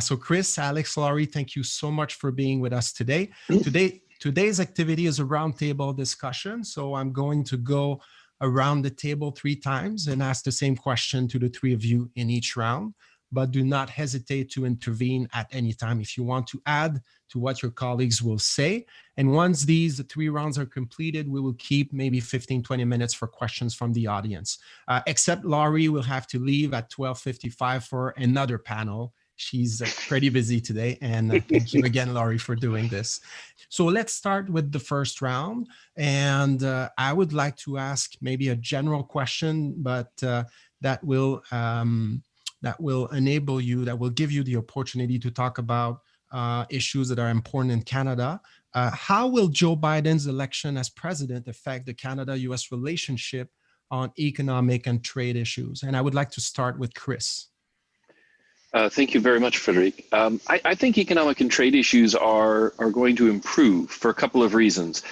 So Chris, Alex, Laurie, thank you so much for being with us today. Today's activity is a roundtable discussion. So I'm going to go around the table 3 times and ask the same question to the 3 of you in each round, but do not hesitate to intervene at any time if you want to add to what your colleagues will say. And once these 3 rounds are completed, we will keep maybe 15, 20 minutes for questions from the audience. Except Laurie will have to leave at 12:55 for another panel. She's pretty busy today. And thank you again, Laurie, for doing this. So let's start with the first round. And I would like to ask maybe a general question, but that will enable you, that will give you the opportunity to talk about issues that are important in Canada. How will Joe Biden's election as president affect the Canada-US relationship on economic and trade issues? And I would like to start with Chris. Thank you very much, Frédérick. I think economic and trade issues are going to improve for a couple of reasons.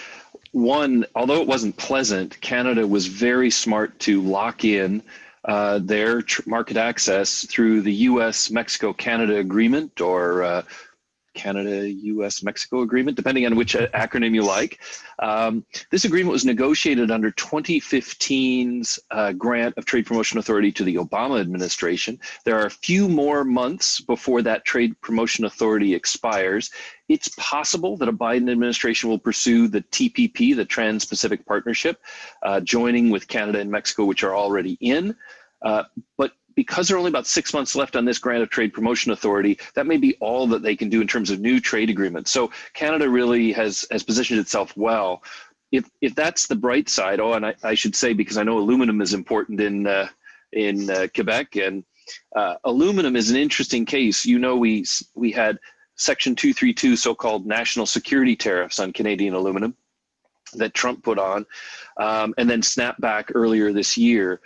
One, although it wasn't pleasant, Canada was very smart to lock in their market access through the US-Mexico-Canada agreement, or Canada-US-Mexico agreement, depending on which acronym you like. This agreement was negotiated under 2015's grant of Trade Promotion Authority to the Obama administration. There are a few more months before that Trade Promotion Authority expires. It's possible that a Biden administration will pursue the TPP, the Trans-Pacific Partnership, joining with Canada and Mexico, which are already in. But because there are only about 6 months left on this grant of Trade Promotion Authority, that may be all that they can do in terms of new trade agreements. So Canada really has positioned itself well. If that's the bright side, and I should say, because I know aluminum is important in Quebec, and aluminum is an interesting case. You know, we had Section 232, so-called national security tariffs on Canadian aluminum that Trump put on, and then snapped back earlier this year.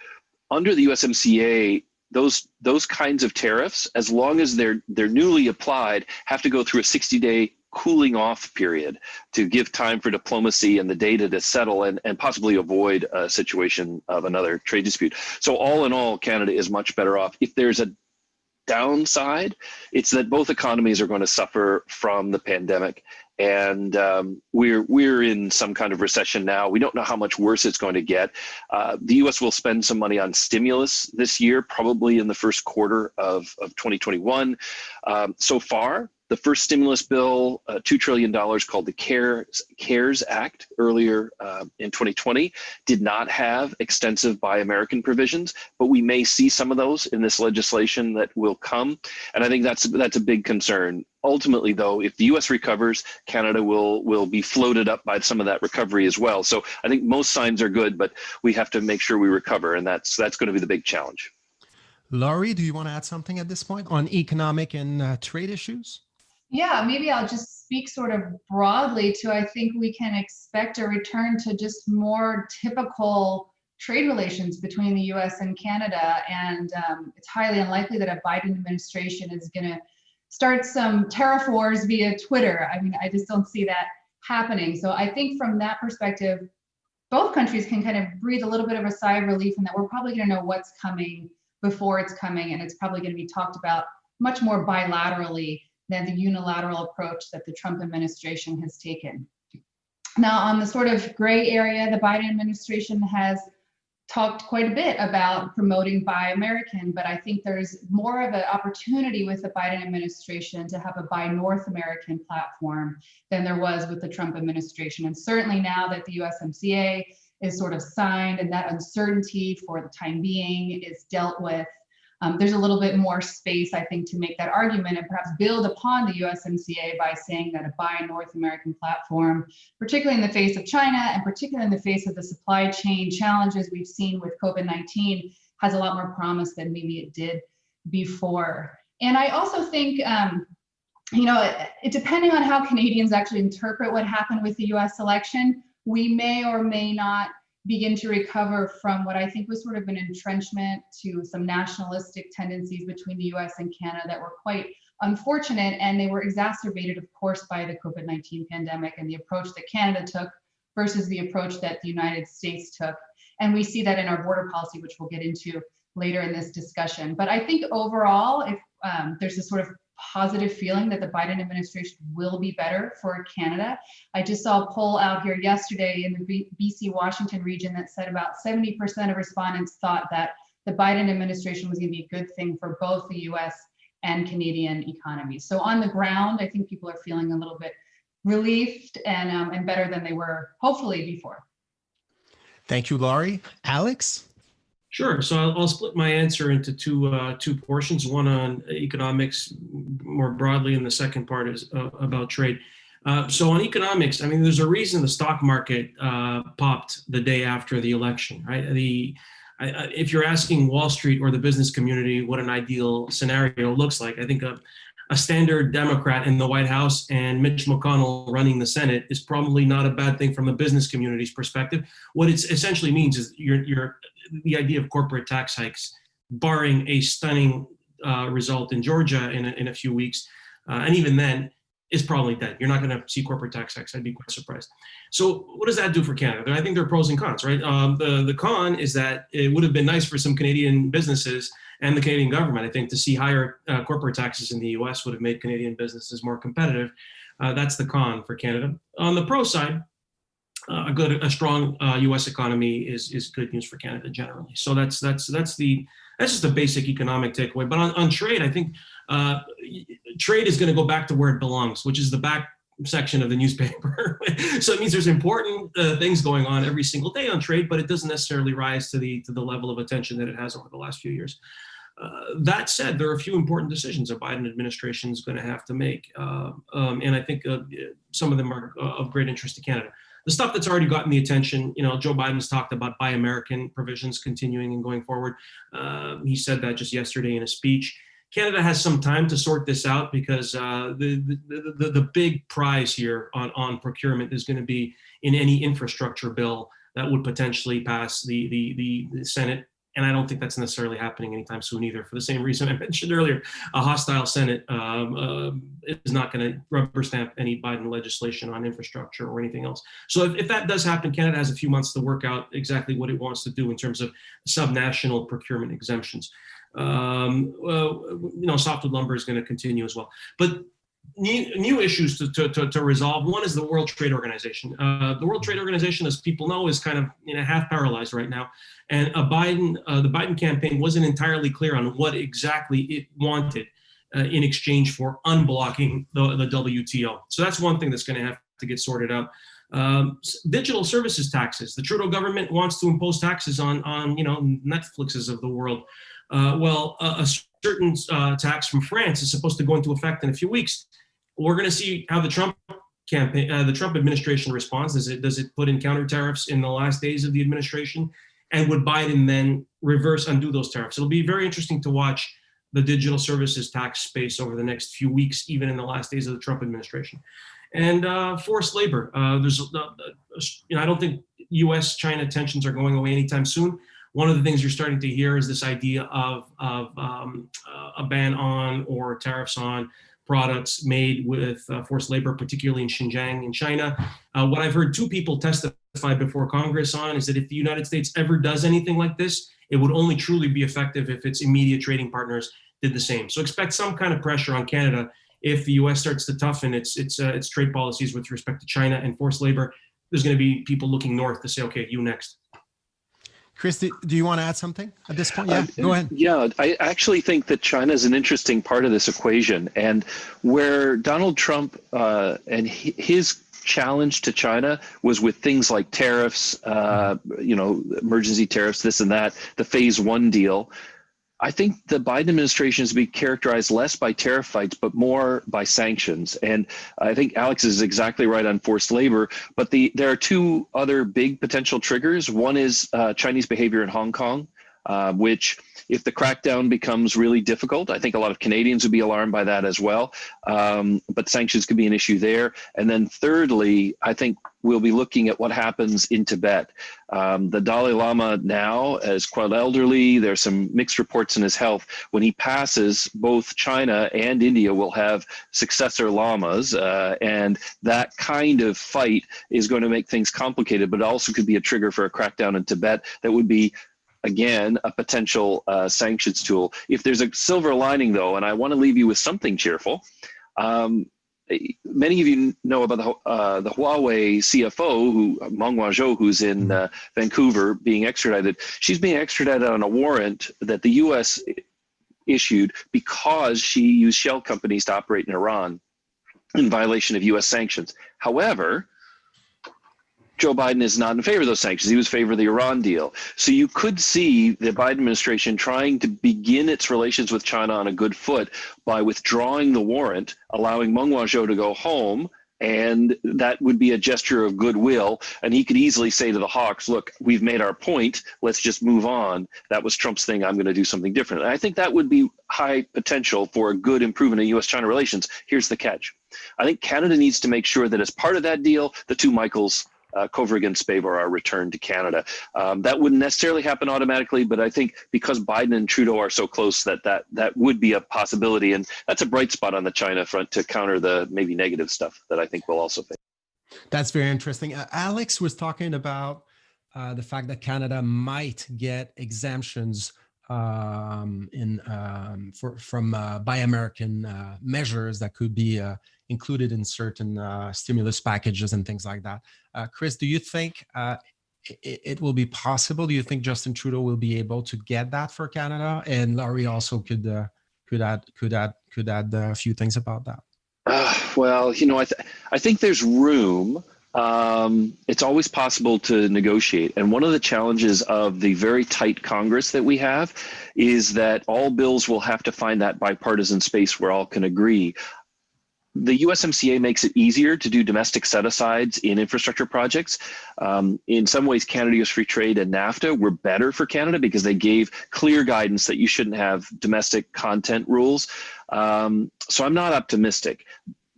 Under the USMCA, those kinds of tariffs, as long as they're newly applied, have to go through a 60-day cooling off period to give time for diplomacy and the data to settle and possibly avoid a situation of another trade dispute. So all in all, Canada is much better off. If there's a downside, it's that both economies are going to suffer from the pandemic. And we're in some kind of recession now. We don't know how much worse it's going to get. The U.S. will spend some money on stimulus this year, probably in the first quarter of 2021. So far, the first stimulus bill, $2 trillion, called the CARES Act earlier in 2020, did not have extensive Buy American provisions, but we may see some of those in this legislation that will come. And I think that's a big concern. Ultimately, though, if the U.S. recovers, Canada will be floated up by some of that recovery as well. So I think most signs are good, but we have to make sure we recover, and that's going to be the big challenge. Laurie, do you want to add something at this point on economic and trade issues? Yeah, maybe I'll just speak sort of broadly to, I think we can expect a return to just more typical trade relations between the US and Canada. And it's highly unlikely that a Biden administration is going to start some tariff wars via Twitter. I mean, I just don't see that happening. So I think from that perspective, both countries can kind of breathe a little bit of a sigh of relief in that we're probably going to know what's coming before it's coming. And it's probably going to be talked about much more bilaterally than the unilateral approach that the Trump administration has taken. Now, on the sort of gray area, the Biden administration has talked quite a bit about promoting Buy American, but I think there's more of an opportunity with the Biden administration to have a Buy North American platform than there was with the Trump administration. And certainly now that the USMCA is sort of signed and that uncertainty for the time being is dealt with, there's a little bit more space, I think, to make that argument and perhaps build upon the USMCA by saying that a Buy North American platform, particularly in the face of China and particularly in the face of the supply chain challenges we've seen with COVID-19, has a lot more promise than maybe it did before. And I also think, you know, depending on how Canadians actually interpret what happened with the US election, we may or may not begin to recover from what I think was sort of an entrenchment to some nationalistic tendencies between the US and Canada that were quite unfortunate, and they were exacerbated, of course, by the COVID-19 pandemic and the approach that Canada took versus the approach that the United States took. And we see that in our border policy, which we'll get into later in this discussion. But I think overall, if there's a sort of positive feeling that the Biden administration will be better for Canada. I just saw a poll out here yesterday in the BC Washington region that said about 70% of respondents thought that the Biden administration was going to be a good thing for both the US and Canadian economies. So on the ground, I think people are feeling a little bit relieved and better than they were hopefully before. Thank you, Laurie. Alex? Sure. So I'll split my answer into two portions, one on economics more broadly, and the second part is about trade. So on economics, I mean, there's a reason the stock market popped the day after the election, right? If you're asking Wall Street or the business community what an ideal scenario looks like, I think a standard Democrat in the White House and Mitch McConnell running the Senate is probably not a bad thing from the business community's perspective. What it essentially means is the idea of corporate tax hikes, barring a stunning result in Georgia in a few weeks, and even then, is probably dead. You're not going to see corporate tax hikes. I'd be quite surprised. So what does that do for Canada? I think there are pros and cons, right? The con is that it would have been nice for some Canadian businesses and the Canadian government, I think, to see higher corporate taxes in the US would have made Canadian businesses more competitive. That's the con for Canada. On the pro side, a strong U.S. economy is good news for Canada generally. So that's just the basic economic takeaway. But on trade, I think trade is going to go back to where it belongs, which is the back section of the newspaper. So it means there's important things going on every single day on trade, but it doesn't necessarily rise to the level of attention that it has over the last few years. That said, there are a few important decisions the Biden administration is going to have to make, and I think some of them are of great interest to Canada. The stuff that's already gotten the attention, Joe Biden's talked about Buy American provisions continuing and going forward. He said that just yesterday in a speech. Canada has some time to sort this out because the big prize here on procurement is going to be in any infrastructure bill that would potentially pass the Senate. And I don't think that's necessarily happening anytime soon either, for the same reason I mentioned earlier. A hostile Senate is not going to rubber stamp any Biden legislation on infrastructure or anything else. So if that does happen, Canada has a few months to work out exactly what it wants to do in terms of subnational procurement exemptions. Softwood lumber is going to continue as well. But new issues to resolve. One is the World Trade Organization. The World Trade Organization, as people know, is kind of half paralyzed right now. And the Biden campaign wasn't entirely clear on what exactly it wanted in exchange for unblocking the WTO. So that's one thing that's going to have to get sorted out. Digital services taxes. The Trudeau government wants to impose taxes on Netflixes of the world. A certain tax from France is supposed to go into effect in a few weeks. We're going to see how the Trump campaign, the Trump administration responds. Does it put in counter tariffs in the last days of the administration? And would Biden then undo those tariffs? It'll be very interesting to watch the digital services tax space over the next few weeks, even in the last days of the Trump administration. And forced labor. I don't think U.S.-China tensions are going away anytime soon. One of the things you're starting to hear is this idea of a ban on or tariffs on products made with forced labor, particularly in Xinjiang in China. What I've heard two people testify before Congress on is that if the United States ever does anything like this, it would only truly be effective if its immediate trading partners did the same. So expect some kind of pressure on Canada if the U.S. starts to toughen its trade policies with respect to China and forced labor. There's going to be people looking north to say, okay, you next. Chris, do you want to add something at this point? Yeah, go ahead. Yeah, I actually think that China is an interesting part of this equation. And where Donald Trump and his challenge to China was with things like tariffs, emergency tariffs, this and that, the phase one deal. I think the Biden administration is to be characterized less by tariff fights, but more by sanctions. And I think Alex is exactly right on forced labor, but there are two other big potential triggers. One is Chinese behavior in Hong Kong, which if the crackdown becomes really difficult, I think a lot of Canadians would be alarmed by that as well. But sanctions could be an issue there. And then thirdly, I think we'll be looking at what happens in Tibet. The Dalai Lama now is quite elderly. There's some mixed reports in his health. When he passes, both China and India will have successor lamas. And that kind of fight is going to make things complicated, but also could be a trigger for a crackdown in Tibet that would be again, a potential sanctions tool. If there's a silver lining, though, and I want to leave you with something cheerful, many of you know about the Huawei CFO, Meng Wanzhou, who's in Vancouver being extradited. She's being extradited on a warrant that the U.S. issued because she used shell companies to operate in Iran in violation of U.S. sanctions. However, Joe Biden is not in favor of those sanctions. He was in favor of the Iran deal. So you could see the Biden administration trying to begin its relations with China on a good foot by withdrawing the warrant, allowing Meng Wanzhou to go home, and that would be a gesture of goodwill. And he could easily say to the Hawks, look, we've made our point. Let's just move on. That was Trump's thing. I'm going to do something different. And I think that would be high potential for a good improvement in U.S.-China relations. Here's the catch. I think Canada needs to make sure that as part of that deal, the two Michaels, Kovrig and Spavor, are returned to Canada. That wouldn't necessarily happen automatically, but I think because Biden and Trudeau are so close that would be a possibility. And that's a bright spot on the China front to counter the maybe negative stuff that I think we'll also face. That's very interesting. Alex was talking about the fact that Canada might get exemptions from Buy American measures that could be included in certain stimulus packages and things like that. Chris, do you think it will be possible? Do you think Justin Trudeau will be able to get that for Canada? And Laurie also could add a few things about that. Well, I think there's room. It's always possible to negotiate. And one of the challenges of the very tight Congress that we have is that all bills will have to find that bipartisan space where all can agree. The USMCA makes it easier to do domestic set-asides in infrastructure projects. In some ways, Canada-US free trade and NAFTA were better for Canada because they gave clear guidance that you shouldn't have domestic content rules. So I'm not optimistic.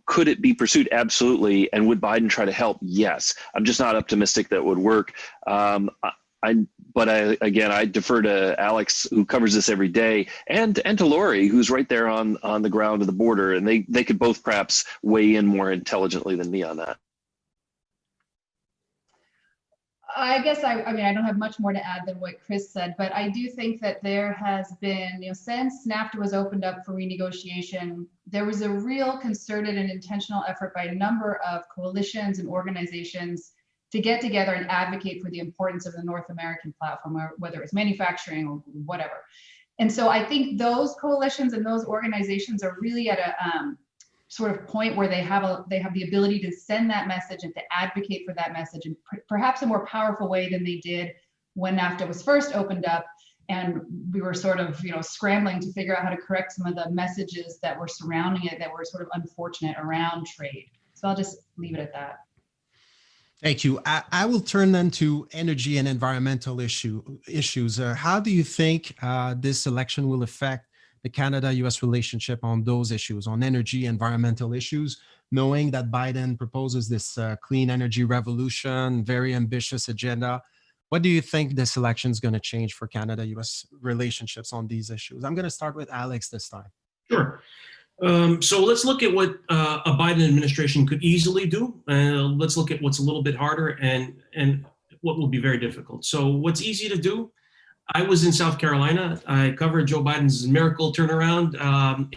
Could it be pursued? Absolutely. And would Biden try to help? Yes. I'm just not optimistic that would work. But I defer to Alex, who covers this every day, and to Laurie, who's right there on the ground of the border, and they could both perhaps weigh in more intelligently than me on that. I guess I don't have much more to add than what Chris said, but I do think that there has been, since NAFTA was opened up for renegotiation, there was a real concerted and intentional effort by a number of coalitions and organizations to get together and advocate for the importance of the North American platform, or whether it's manufacturing or whatever. And so I think those coalitions and those organizations are really at a sort of point where they have the ability to send that message and to advocate for that message in perhaps a more powerful way than they did when NAFTA was first opened up, and we were sort of scrambling to figure out how to correct some of the messages that were surrounding it that were sort of unfortunate around trade. So I'll just leave it at that. Thank you. I will turn then to energy and environmental issues. How do you think this election will affect the Canada-US relationship on those issues, on energy, environmental issues, knowing that Biden proposes this clean energy revolution, very ambitious agenda? What do you think this election is going to change for Canada-US relationships on these issues? I'm going to start with Alex this time. Sure. So let's look at what a Biden administration could easily do. Let's look at what's a little bit harder and what will be very difficult. So what's easy to do? I was in South Carolina. I covered Joe Biden's miracle turnaround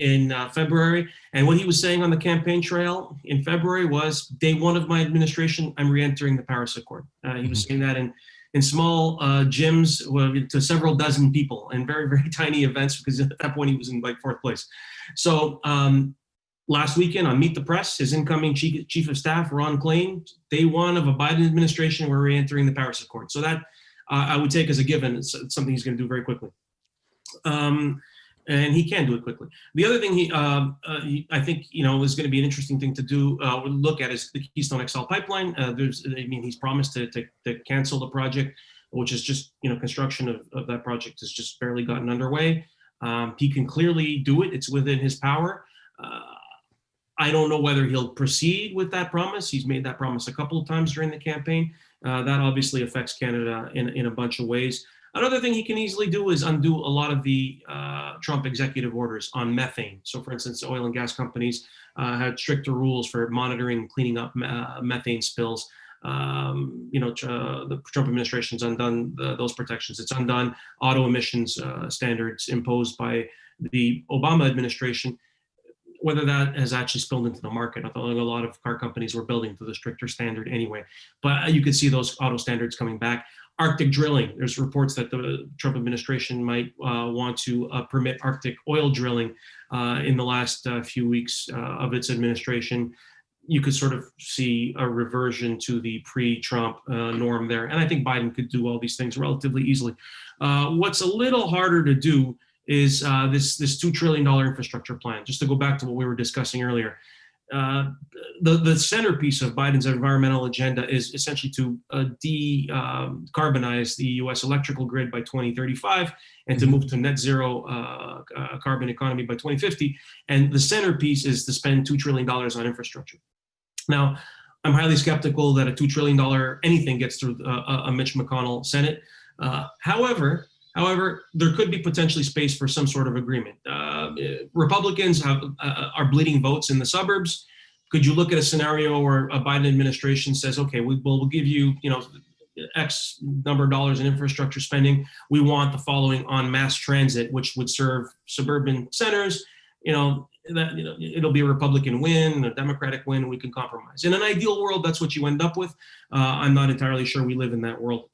in February. And what he was saying on the campaign trail in February was, day one of my administration, I'm re-entering the Paris Accord. He was saying that in small gyms to several dozen people and very, very tiny events, because at that point he was in like fourth place. So last weekend on Meet the Press, his incoming chief of staff, Ron Klain, day one of a Biden administration, we're re-entering the Paris Accord. So that I would take as a given. It's something he's going to do very quickly. And he can do it quickly. The other thing I think, is going to be an interesting thing to do, look at is the Keystone XL Pipeline. He's promised to cancel the project, which is just, construction of that project has just barely gotten underway. He can clearly do it. It's within his power. I don't know whether he'll proceed with that promise. He's made that promise a couple of times during the campaign. That obviously affects Canada in a bunch of ways. Another thing he can easily do is undo a lot of the Trump executive orders on methane. So for instance, oil and gas companies had stricter rules for monitoring and cleaning up methane spills. The Trump administration's undone those protections. It's undone auto emissions standards imposed by the Obama administration. Whether that has actually spilled into the market, I thought a lot of car companies were building to the stricter standard anyway. But you could see those auto standards coming back. Arctic drilling, there's reports that the Trump administration might want to permit Arctic oil drilling in the last few weeks of its administration. You could sort of see a reversion to the pre-Trump norm there. And I think Biden could do all these things relatively easily. What's a little harder to do is this $2 trillion infrastructure plan. Just to go back to what we were discussing earlier, the centerpiece of Biden's environmental agenda is essentially to decarbonize the U.S. electrical grid by 2035 and to move to net zero carbon economy by 2050. And the centerpiece is to spend $2 trillion on infrastructure. Now, I'm highly skeptical that a $2 trillion anything gets through a Mitch McConnell Senate. However, there could be potentially space for some sort of agreement. Republicans are bleeding votes in the suburbs. Could you look at a scenario where a Biden administration says, okay, we'll give you, X number of dollars in infrastructure spending. We want the following on mass transit, which would serve suburban centers. It'll be a Republican win, a Democratic win, and we can compromise. In an ideal world, that's what you end up with. I'm not entirely sure we live in that world.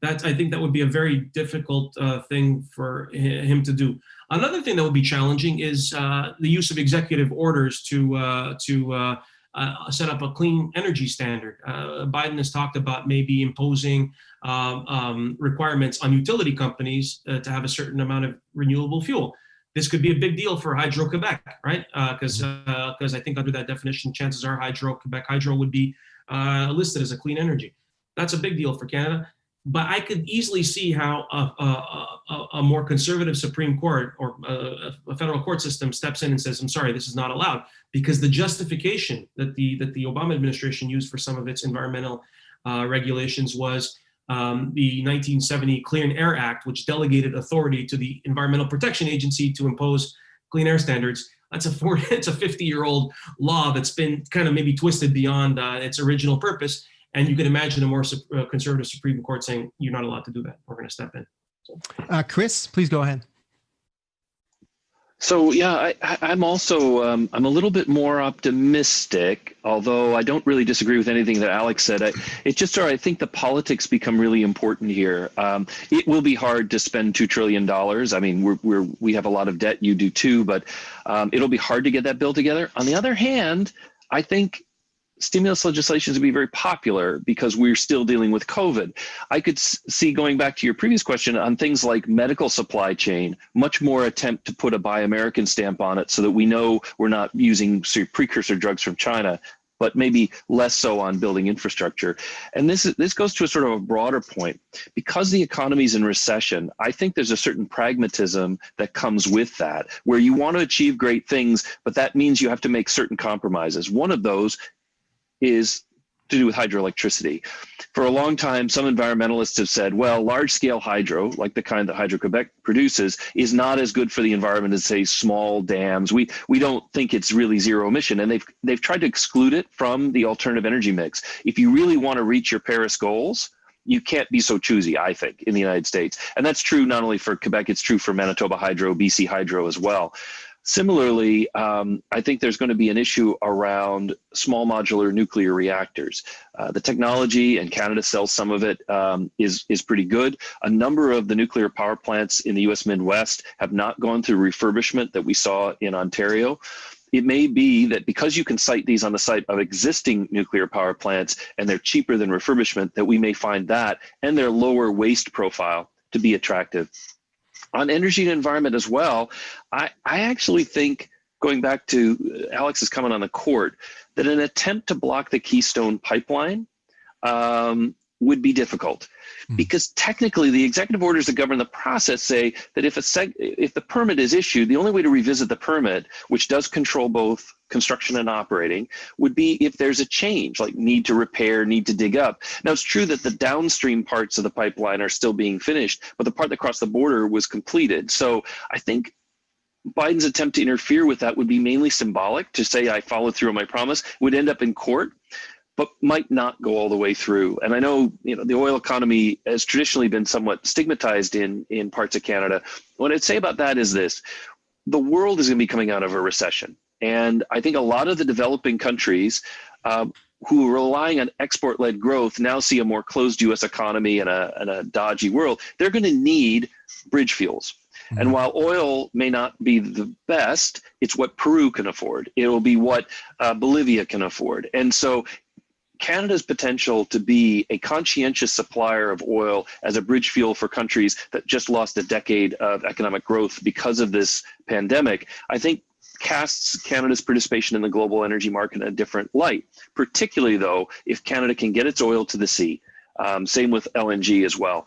I think that would be a very difficult thing for him to do. Another thing that would be challenging is the use of executive orders to set up a clean energy standard. Biden has talked about maybe imposing requirements on utility companies to have a certain amount of renewable fuel. This could be a big deal for Hydro-Quebec, right? Because I think under that definition, chances are Hydro-Quebec Hydro would be listed as a clean energy. That's a big deal for Canada. But I could easily see how a more conservative Supreme Court or a federal court system steps in and says, I'm sorry, this is not allowed, because the justification that the Obama administration used for some of its environmental regulations was the 1970 Clean Air Act, which delegated authority to the Environmental Protection Agency to impose clean air standards. It's a 50-year-old law that's been kind of maybe twisted beyond its original purpose. And you can imagine a more conservative Supreme Court saying, you're not allowed to do that. We're going to step in. So. Chris, please go ahead. So, yeah, I'm also, I'm a little bit more optimistic, although I don't really disagree with anything that Alex said. I think the politics become really important here. It will be hard to spend $2 trillion. I mean, we have a lot of debt, you do too, but it'll be hard to get that bill together. On the other hand, I think stimulus legislation is going to be very popular because we're still dealing with COVID. I could see, going back to your previous question, on things like medical supply chain, much more attempt to put a Buy American stamp on it so that we know we're not using precursor drugs from China, but maybe less so on building infrastructure. And this goes to a sort of a broader point. Because the economy's in recession, I think there's a certain pragmatism that comes with that, where you want to achieve great things, but that means you have to make certain compromises. One of those is to do with hydroelectricity. For a long time, some environmentalists have said, well, large-scale hydro, like the kind that Hydro-Quebec produces, is not as good for the environment as, say, small dams. We don't think it's really zero emission, and they've tried to exclude it from the alternative energy mix. If you really want to reach your Paris goals, you can't be so choosy, I think, in the United States. And that's true not only for Quebec, it's true for Manitoba Hydro, BC Hydro as well. Similarly, I think there's going to be an issue around small modular nuclear reactors. The technology, and Canada sells some of it, is pretty good. A number of the nuclear power plants in the US Midwest have not gone through refurbishment that we saw in Ontario. It may be that because you can site these on the site of existing nuclear power plants and they're cheaper than refurbishment, that we may find that and their lower waste profile to be attractive. On energy and environment as well, I actually think, going back to Alex's comment on the court, that an attempt to block the Keystone Pipeline would be difficult. Because technically the executive orders that govern the process say that if the permit is issued, the only way to revisit the permit, which does control both construction and operating, would be if there's a change, like need to repair, need to dig up. Now, it's true that the downstream parts of the pipeline are still being finished, but the part that crossed the border was completed. So I think Biden's attempt to interfere with that would be mainly symbolic, to say I followed through on my promise, would end up in court. but might not go all the way through. And I know, the oil economy has traditionally been somewhat stigmatized in parts of Canada. What I'd say about that is this: the world is going to be coming out of a recession. And I think a lot of the developing countries who are relying on export-led growth now see a more closed U.S. economy and a dodgy world. They're going to need bridge fuels. Mm-hmm. And while oil may not be the best, it's what Peru can afford. It will be what Bolivia can afford. And so Canada's potential to be a conscientious supplier of oil as a bridge fuel for countries that just lost a decade of economic growth because of this pandemic, I think casts Canada's participation in the global energy market in a different light, particularly though if Canada can get its oil to the sea. Same with LNG as well.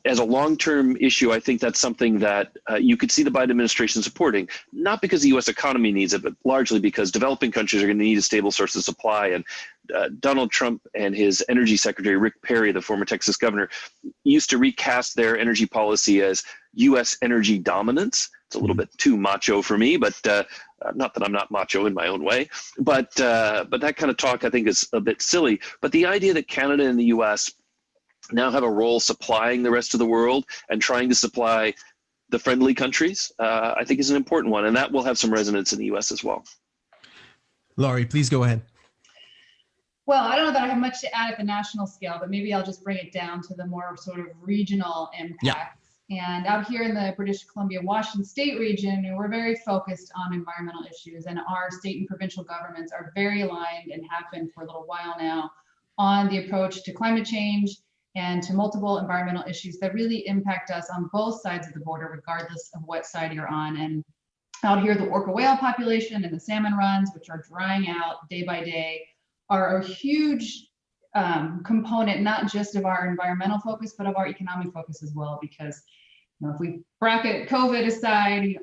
As a long-term issue, I think that's something that you could see the Biden administration supporting, not because the U.S. economy needs it, but largely because developing countries are going to need a stable source of supply. And Donald Trump and his energy secretary, Rick Perry, the former Texas governor, used to recast their energy policy as U.S. energy dominance. It's a little bit too macho for me, but not that I'm not macho in my own way. But that kind of talk, I think, is a bit silly. But the idea that Canada and the U.S. now have a role supplying the rest of the world and trying to supply the friendly countries, I think is an important one. And that will have some resonance in the U.S. as well. Laurie, please go ahead. Well, I don't know that I have much to add at the national scale, but maybe I'll just bring it down to the more sort of regional impacts. Yeah. And out here in the British Columbia, Washington State region, we're very focused on environmental issues, and our state and provincial governments are very aligned and have been for a little while now on the approach to climate change and to multiple environmental issues that really impact us on both sides of the border, regardless of what side you're on. And out here, the orca whale population and the salmon runs, which are drying out day by day, are a huge component, not just of our environmental focus, but of our economic focus as well. Because if we bracket COVID aside,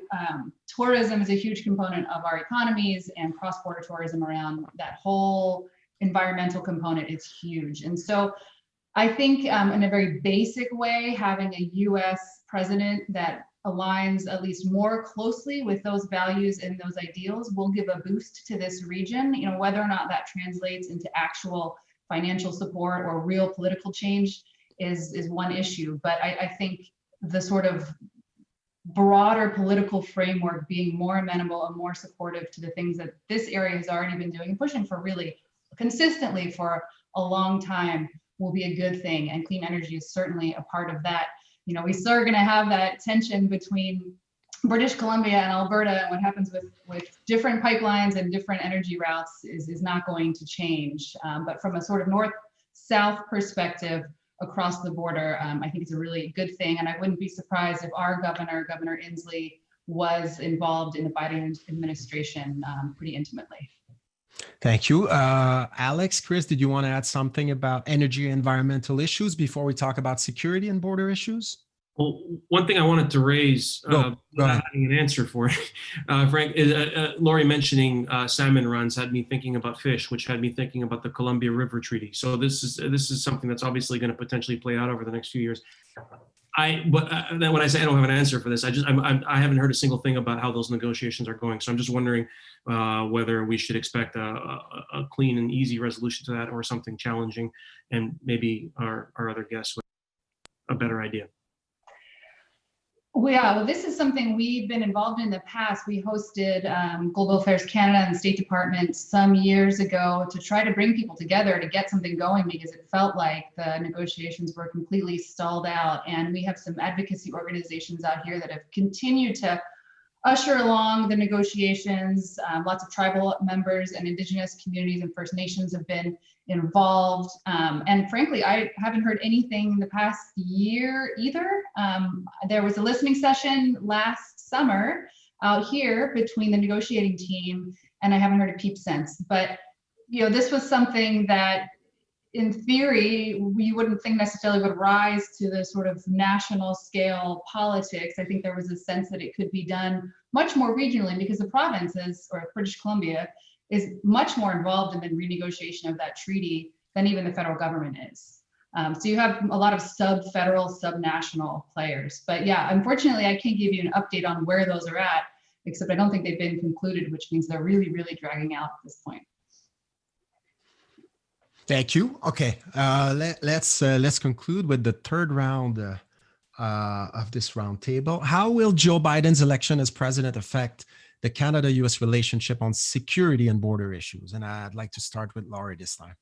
tourism is a huge component of our economies, and cross-border tourism around that whole environmental component is huge. And so I think in a very basic way, having a US president that aligns at least more closely with those values and those ideals will give a boost to this region. Whether or not that translates into actual financial support or real political change is one issue. But I think the sort of broader political framework being more amenable and more supportive to the things that this area has already been doing and pushing for really consistently for a long time will be a good thing. And clean energy is certainly a part of that. We still are going to have that tension between British Columbia and Alberta, and what happens with different pipelines and different energy routes is not going to change. But from a sort of north-south perspective across the border, I think it's a really good thing. And I wouldn't be surprised if our Governor Inslee, was involved in the Biden administration pretty intimately. Thank you. Alex, Chris, did you want to add something about energy and environmental issues before we talk about security and border issues? Well, one thing I wanted to raise, without having an answer for it, Frank, is Laurie mentioning salmon runs had me thinking about fish, which had me thinking about the Columbia River Treaty. So this is something that's obviously going to potentially play out over the next few years. But then when I say I don't have an answer for this, I haven't heard a single thing about how those negotiations are going. So I'm just wondering whether we should expect a clean and easy resolution to that, or something challenging, and maybe our other guests with a better idea. Well, this is something we've been involved in the past. We hosted Global Affairs Canada and the State Department some years ago to try to bring people together to get something going, because it felt like the negotiations were completely stalled out. And we have some advocacy organizations out here that have continued to usher along the negotiations. Lots of tribal members and Indigenous communities and First Nations have been involved. And frankly, I haven't heard anything in the past year either. There was a listening session last summer out here between the negotiating team, and I haven't heard a peep since. But this was something that in theory, we wouldn't think necessarily would rise to the sort of national scale politics. I think there was a sense that it could be done much more regionally, because the provinces, or British Columbia, is much more involved in the renegotiation of that treaty than even the federal government is. So you have a lot of sub-federal, sub-national players. But yeah, unfortunately, I can't give you an update on where those are at, except I don't think they've been concluded, which means they're really, really dragging out at this point. Thank you. Okay, let's conclude with the third round of this roundtable. How will Joe Biden's election as president affect the Canada-U.S. relationship on security and border issues? And I'd like to start with Laurie this time.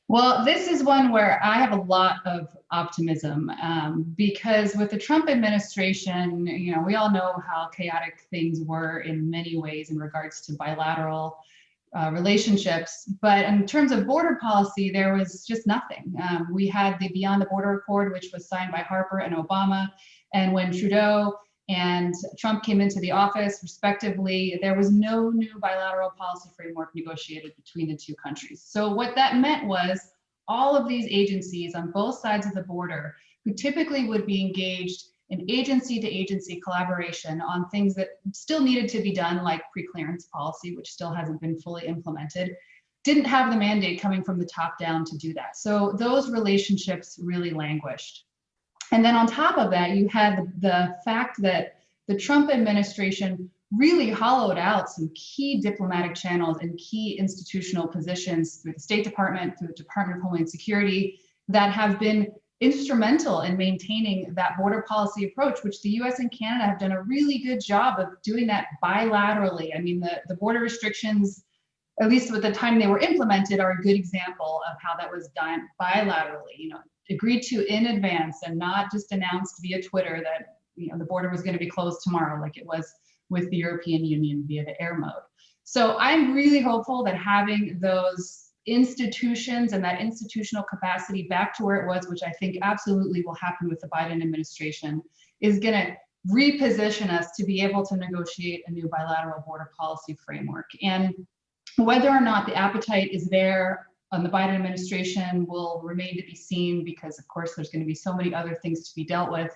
Well, this is one where I have a lot of optimism because with the Trump administration, we all know how chaotic things were in many ways in regards to bilateral relationships. But in terms of border policy, there was just nothing. We had the Beyond the Border Accord, which was signed by Harper and Obama. And when Trudeau and Trump came into the office, respectively, there was no new bilateral policy framework negotiated between the two countries. So what that meant was all of these agencies on both sides of the border, who typically would be engaged in agency-to-agency collaboration on things that still needed to be done, like pre-clearance policy, which still hasn't been fully implemented, didn't have the mandate coming from the top down to do that. So those relationships really languished. And then on top of that, you had the fact that the Trump administration really hollowed out some key diplomatic channels and key institutional positions through the State Department, through the Department of Homeland Security, that have been instrumental in maintaining that border policy approach, which the US and Canada have done a really good job of doing that bilaterally. I mean, the border restrictions, at least with the time they were implemented, are a good example of how that was done bilaterally, agreed to in advance and not just announced via Twitter that the border was going to be closed tomorrow, like it was with the European Union via the air mode. So I'm really hopeful that having those institutions and that institutional capacity back to where it was, which I think absolutely will happen with the Biden administration, is going to reposition us to be able to negotiate a new bilateral border policy framework. And whether or not the appetite is there on the Biden administration will remain to be seen, because of course there's going to be so many other things to be dealt with.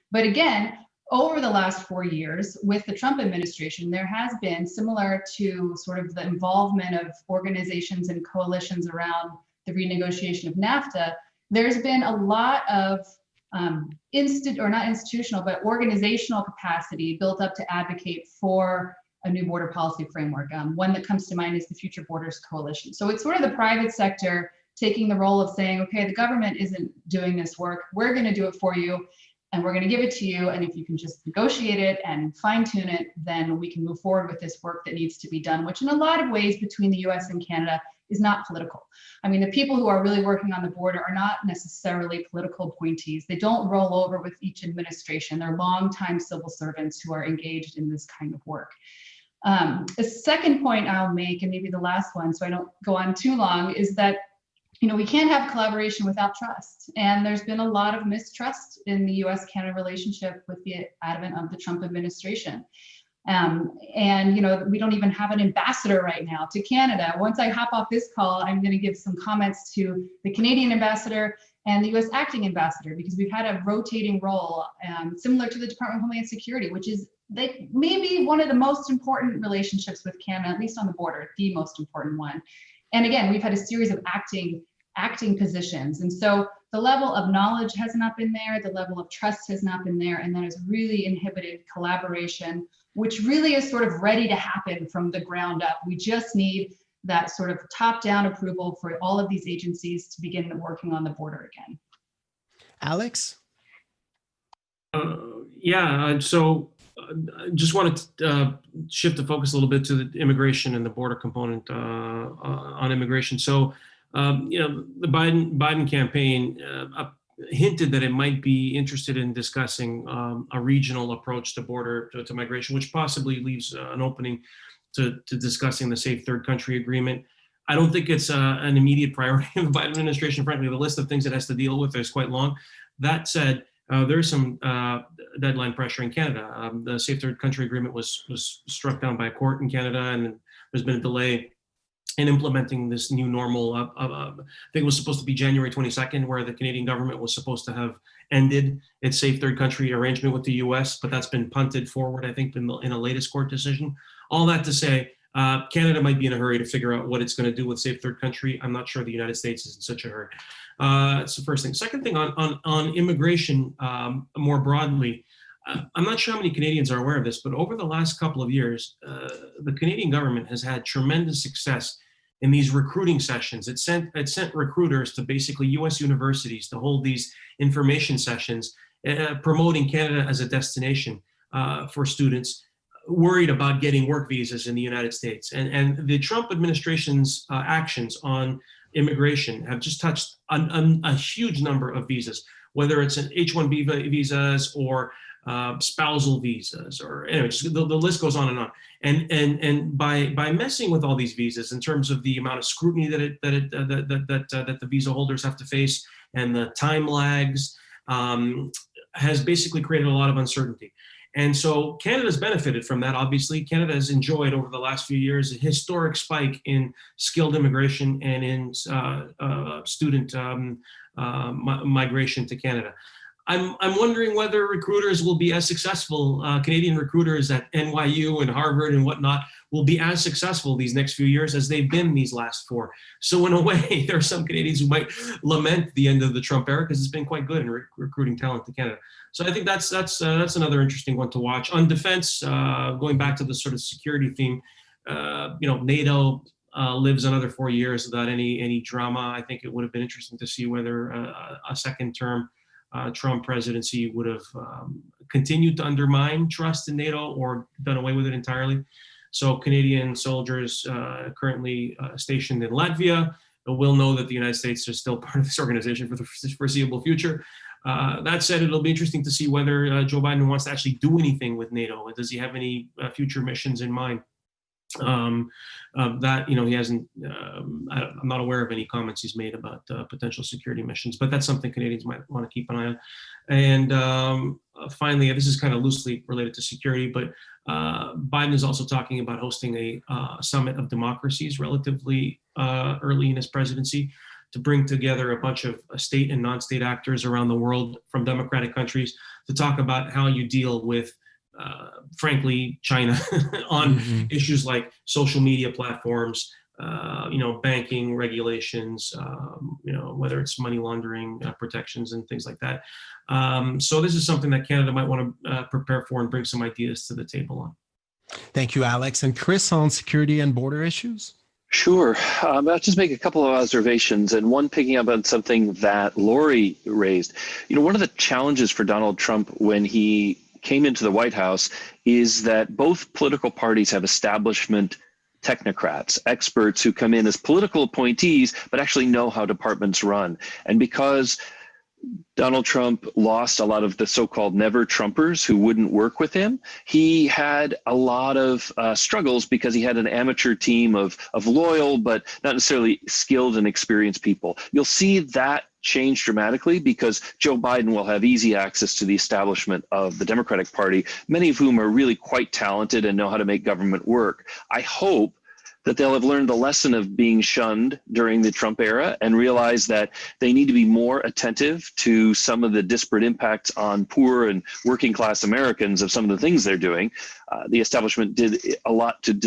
But again, over the last 4 years with the Trump administration, there has been, similar to sort of the involvement of organizations and coalitions around the renegotiation of NAFTA, there's been a lot of not institutional, but organizational capacity built up to advocate for a new border policy framework. One that comes to mind is the Future Borders Coalition. So it's sort of the private sector taking the role of saying, okay, the government isn't doing this work, we're going to do it for you, and we're going to give it to you, and if you can just negotiate it and fine-tune it, then we can move forward with this work that needs to be done, which in a lot of ways between the US and Canada is not political. I mean, the people who are really working on the border are not necessarily political appointees. They don't roll over with each administration. They're longtime civil servants who are engaged in this kind of work. The second point I'll make, and maybe the last one, so I don't go on too long, is that we can't have collaboration without trust. And there's been a lot of mistrust in the US-Canada relationship with the advent of the Trump administration. And we don't even have an ambassador right now to Canada. Once I hop off this call, I'm going to give some comments to the Canadian ambassador and the US acting ambassador, because we've had a rotating role similar to the Department of Homeland Security, which is maybe one of the most important relationships with Canada, at least on the border, the most important one. And again, we've had a series of acting positions. And so the level of knowledge has not been there, the level of trust has not been there, and that has really inhibited collaboration, which really is sort of ready to happen from the ground up. We just need that sort of top-down approval for all of these agencies to begin working on the border again. Alex? So I just wanted to shift the focus a little bit to the immigration and the border component on immigration. So, the Biden campaign hinted that it might be interested in discussing a regional approach to border to migration, which possibly leaves an opening to discussing the Safe Third Country Agreement. I don't think it's an immediate priority of the Biden administration. Frankly, the list of things it has to deal with is quite long. That said, there's some deadline pressure in Canada. The Safe Third Country Agreement was struck down by a court in Canada, and there's been a delay in implementing this new normal. I think it was supposed to be January 22nd, where the Canadian government was supposed to have ended its Safe Third Country arrangement with the US, but that's been punted forward, I think, in a latest court decision. All that to say, Canada might be in a hurry to figure out what it's going to do with Safe Third Country. I'm not sure the United States is in such a hurry. That's the first thing. Second thing, on immigration more broadly, I'm not sure how many Canadians are aware of this, but over the last couple of years, the Canadian government has had tremendous success in these recruiting sessions. It sent recruiters to basically U.S. universities to hold these information sessions, promoting Canada as a destination for students worried about getting work visas in the United States. And the Trump administration's actions on immigration have just touched a huge number of visas, whether it's an H-1B visas or spousal visas, or anyway, just the list goes on and on. And by messing with all these visas in terms of the amount of scrutiny that the visa holders have to face and the time lags, has basically created a lot of uncertainty. And so Canada's benefited from that. Obviously, Canada has enjoyed over the last few years a historic spike in skilled immigration and in student migration to Canada. I'm wondering whether recruiters will be as successful, Canadian recruiters at NYU and Harvard and whatnot will be as successful these next few years as they've been these last 4. So in a way, there are some Canadians who might lament the end of the Trump era because it's been quite good in recruiting talent to Canada. So I think that's another interesting one to watch. On defense, going back to the sort of security theme, NATO lives another 4 years without any drama. I think it would have been interesting to see whether a second term Trump presidency would have continued to undermine trust in NATO or done away with it entirely. So Canadian soldiers currently stationed in Latvia will know that the United States is still part of this organization for the foreseeable future. That said, it'll be interesting to see whether Joe Biden wants to actually do anything with NATO. Does he have any future missions in mind? That he hasn't. I'm not aware of any comments he's made about potential security missions, but that's something Canadians might want to keep an eye on. And finally, this is kind of loosely related to security, but Biden is also talking about hosting a summit of democracies relatively early in his presidency to bring together a bunch of state and non-state actors around the world from democratic countries to talk about how you deal with frankly, China on issues like social media platforms, banking regulations, whether it's money laundering protections and things like that. So this is something that Canada might want to prepare for and bring some ideas to the table on. Thank you, Alex. And Chris, on security and border issues? Sure. I'll just make a couple of observations, and one picking up on something that Laurie raised. One of the challenges for Donald Trump when he came into the White House is that both political parties have establishment technocrats, experts who come in as political appointees, but actually know how departments run. And because Donald Trump lost a lot of the so-called never Trumpers who wouldn't work with him, he had a lot of struggles because he had an amateur team of loyal, but not necessarily skilled and experienced people. You'll see that change dramatically because Joe Biden will have easy access to the establishment of the Democratic Party, many of whom are really quite talented and know how to make government work. I hope that they'll have learned the lesson of being shunned during the Trump era and realize that they need to be more attentive to some of the disparate impacts on poor and working class Americans of some of the things they're doing. The establishment did a lot to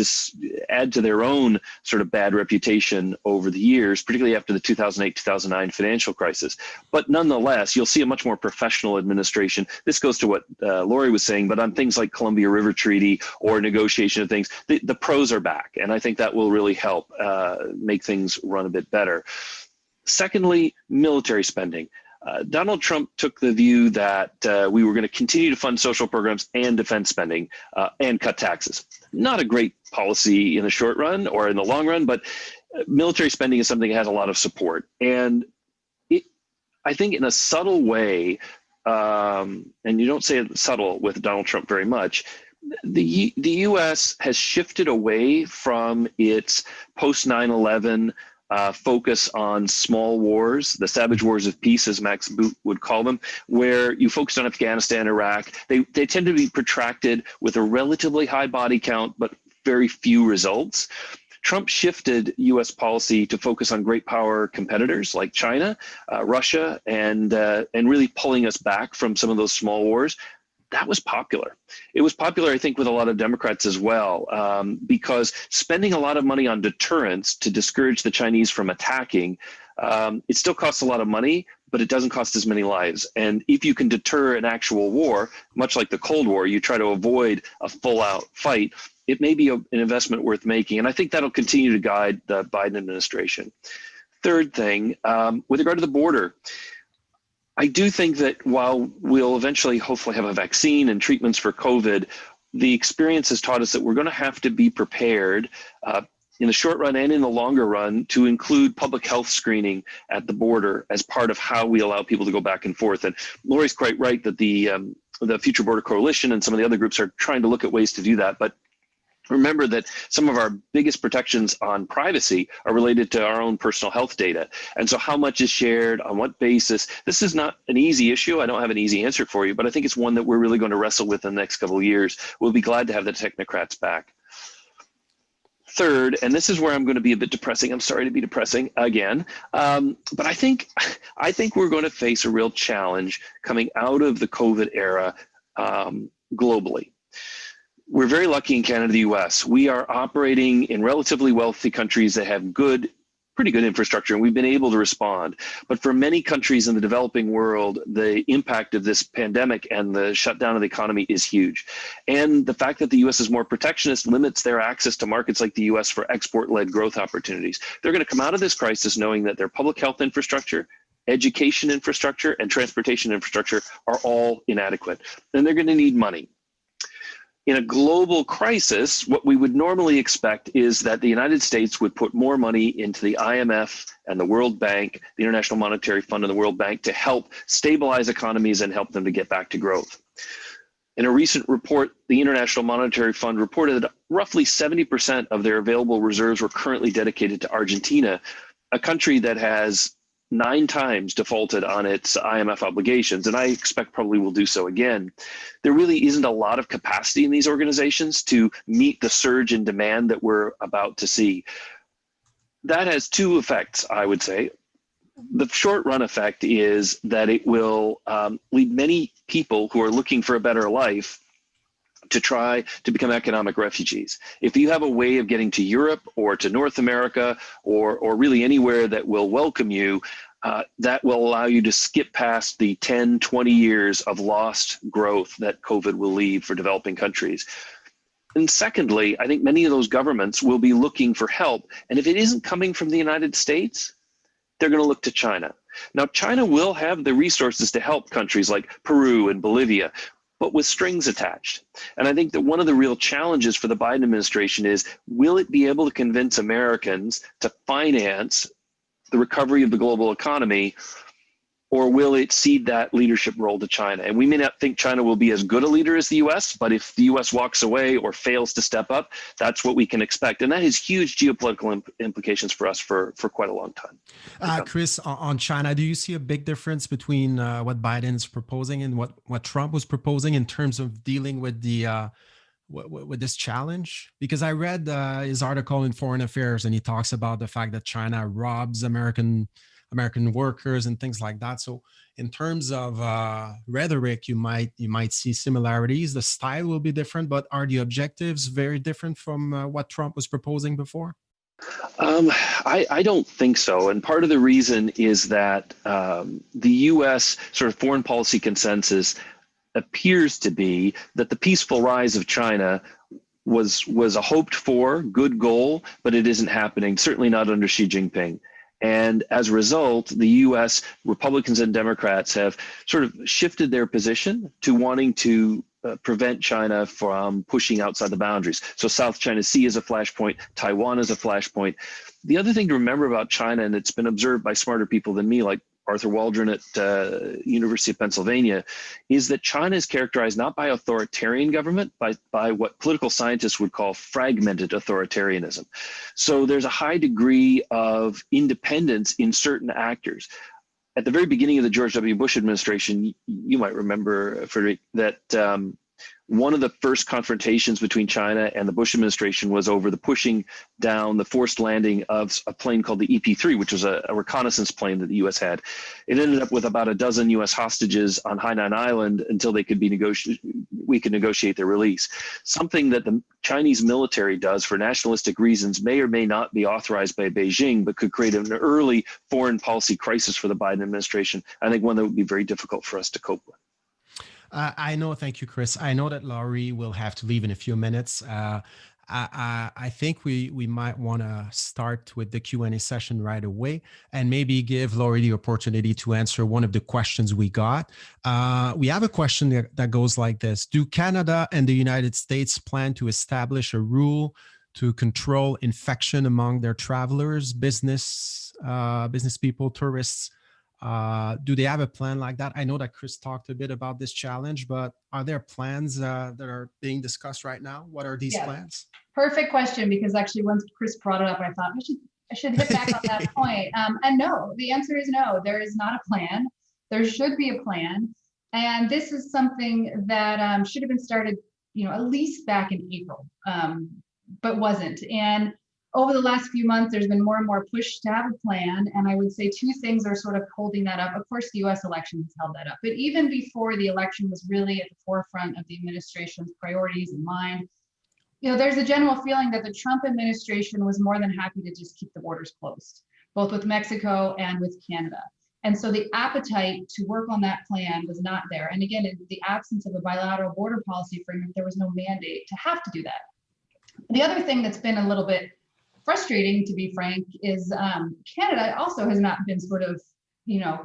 add to their own sort of bad reputation over the years, particularly after the 2008-2009 financial crisis. But nonetheless, you'll see a much more professional administration. This goes to what Laurie was saying, but on things like Columbia River Treaty or negotiation of things, the pros are back. And I think that will really help make things run a bit better. Secondly, military spending. Donald Trump took the view that we were going to continue to fund social programs and defense spending and cut taxes. Not a great policy in the short run or in the long run, but military spending is something that has a lot of support. And I think in a subtle way, and you don't say it subtle with Donald Trump very much, the U.S. has shifted away from its post 9/11 focus on small wars, the savage wars of peace, as Max Boot would call them, where you focus on Afghanistan, Iraq. They tend to be protracted with a relatively high body count, but very few results. Trump shifted U.S. policy to focus on great power competitors like China, Russia, and really pulling us back from some of those small wars. That was popular. It was popular, I think, with a lot of Democrats as well, because spending a lot of money on deterrence to discourage the Chinese from attacking, it still costs a lot of money, but it doesn't cost as many lives. And if you can deter an actual war, much like the Cold War, you try to avoid a full-out fight. it may be an investment worth making. And I think that'll continue to guide the Biden administration. Third thing, with regard to the border, I do think that while we'll eventually hopefully have a vaccine and treatments for COVID, the experience has taught us that we're going to have to be prepared in the short run and in the longer run to include public health screening at the border as part of how we allow people to go back and forth. And Laurie's quite right that the Future Border Coalition and some of the other groups are trying to look at ways to do that. But remember that some of our biggest protections on privacy are related to our own personal health data. And so how much is shared, on what basis? This is not an easy issue. I don't have an easy answer for you, but I think it's one that we're really going to wrestle with in the next couple of years. We'll be glad to have the technocrats back. Third, and this is where I'm going to be a bit depressing. I'm sorry to be depressing again, but I think we're going to face a real challenge coming out of the COVID era globally. We're very lucky in Canada, the US. We are operating in relatively wealthy countries that have pretty good infrastructure, and we've been able to respond. But for many countries in the developing world, the impact of this pandemic and the shutdown of the economy is huge. And the fact that the US is more protectionist limits their access to markets like the US for export-led growth opportunities. They're going to come out of this crisis knowing that their public health infrastructure, education infrastructure, and transportation infrastructure are all inadequate. And they're going to need money. In a global crisis, what we would normally expect is that the United States would put more money into the IMF and the World Bank, the International Monetary Fund and the World Bank to help stabilize economies and help them to get back to growth. In a recent report, the International Monetary Fund reported that roughly 70% of their available reserves were currently dedicated to Argentina, a country that has 9 times defaulted on its IMF obligations, and I expect probably will do so again. There really isn't a lot of capacity in these organizations to meet the surge in demand that we're about to see. That has 2 effects, I would say. The short run effect is that it will lead many people who are looking for a better life to try to become economic refugees. If you have a way of getting to Europe or to North America or really anywhere that will welcome you, that will allow you to skip past the 10, 20 years of lost growth that COVID will leave for developing countries. And secondly, I think many of those governments will be looking for help. And if it isn't coming from the United States, they're going to look to China. Now, China will have the resources to help countries like Peru and Bolivia, but with strings attached. And I think that one of the real challenges for the Biden administration is, will it be able to convince Americans to finance the recovery of the global economy, or will it cede that leadership role to China? And we may not think China will be as good a leader as the US, but if the US walks away or fails to step up, that's what we can expect. And that has huge geopolitical implications for us for quite a long time. Chris, on China, do you see a big difference between what Biden's proposing and what Trump was proposing in terms of dealing with the with this challenge? Because I read his article in Foreign Affairs, and he talks about the fact that China robs American workers and things like that. So in terms of rhetoric, you might see similarities. The style will be different, but are the objectives very different from what Trump was proposing before? I don't think so. And part of the reason is that the U.S. sort of foreign policy consensus appears to be that the peaceful rise of China was a hoped for good goal, but it isn't happening, certainly not under Xi Jinping. And as a result, the U.S. Republicans and Democrats have sort of shifted their position to wanting to prevent China from pushing outside the boundaries. So South China Sea is a flashpoint, Taiwan is a flashpoint. The other thing to remember about China, and it's been observed by smarter people than me, like Arthur Waldron at University of Pennsylvania, is that China is characterized not by authoritarian government, by what political scientists would call fragmented authoritarianism. So there's a high degree of independence in certain actors. At the very beginning of the George W. Bush administration, you might remember, Frédérick, that one of the first confrontations between China and the Bush administration was over the pushing down the forced landing of a plane called the EP-3, which was a reconnaissance plane that the U.S. had. It ended up with about a dozen U.S. hostages on Hainan Island until we could negotiate their release. Something that the Chinese military does for nationalistic reasons may or may not be authorized by Beijing, but could create an early foreign policy crisis for the Biden administration. I think one that would be very difficult for us to cope with. I know. Thank you, Chris. I know that Laurie will have to leave in a few minutes. I think we might want to start with the Q&A session right away and maybe give Laurie the opportunity to answer one of the questions we got. We have a question that goes like this. Do Canada and the United States plan to establish a rule to control infection among their travelers, business people, tourists? Do they have a plan like that? I know that Chris talked a bit about this challenge, but are there plans that are being discussed right now? What are these plans? Perfect question, because actually once Chris brought it up, I thought I should hit back on that point. And no, the answer is no, there is not a plan. There should be a plan. And this is something that should have been started, at least back in April, but wasn't. And over the last few months, there's been more and more push to have a plan. And I would say two things are sort of holding that up. Of course, the US election has held that up. But even before the election was really at the forefront of the administration's priorities in mind, there's a general feeling that the Trump administration was more than happy to just keep the borders closed, both with Mexico and with Canada. And so the appetite to work on that plan was not there. And again, in the absence of a bilateral border policy framework, there was no mandate to have to do that. The other thing that's been a little bit frustrating, to be frank, is Canada also has not been sort of,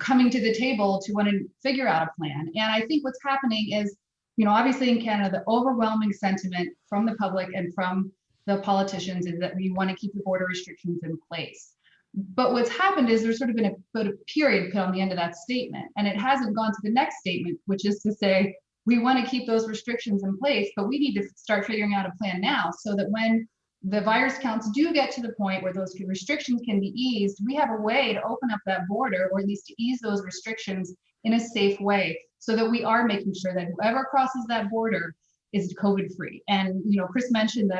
coming to the table to want to figure out a plan. And I think what's happening is, obviously in Canada, the overwhelming sentiment from the public and from the politicians is that we want to keep the border restrictions in place. But what's happened is there's sort of been a period put on the end of that statement, and it hasn't gone to the next statement, which is to say, we want to keep those restrictions in place, but we need to start figuring out a plan now so that when the virus counts do get to the point where those restrictions can be eased, we have a way to open up that border, or at least to ease those restrictions in a safe way, so that we are making sure that whoever crosses that border is COVID-free. And Chris mentioned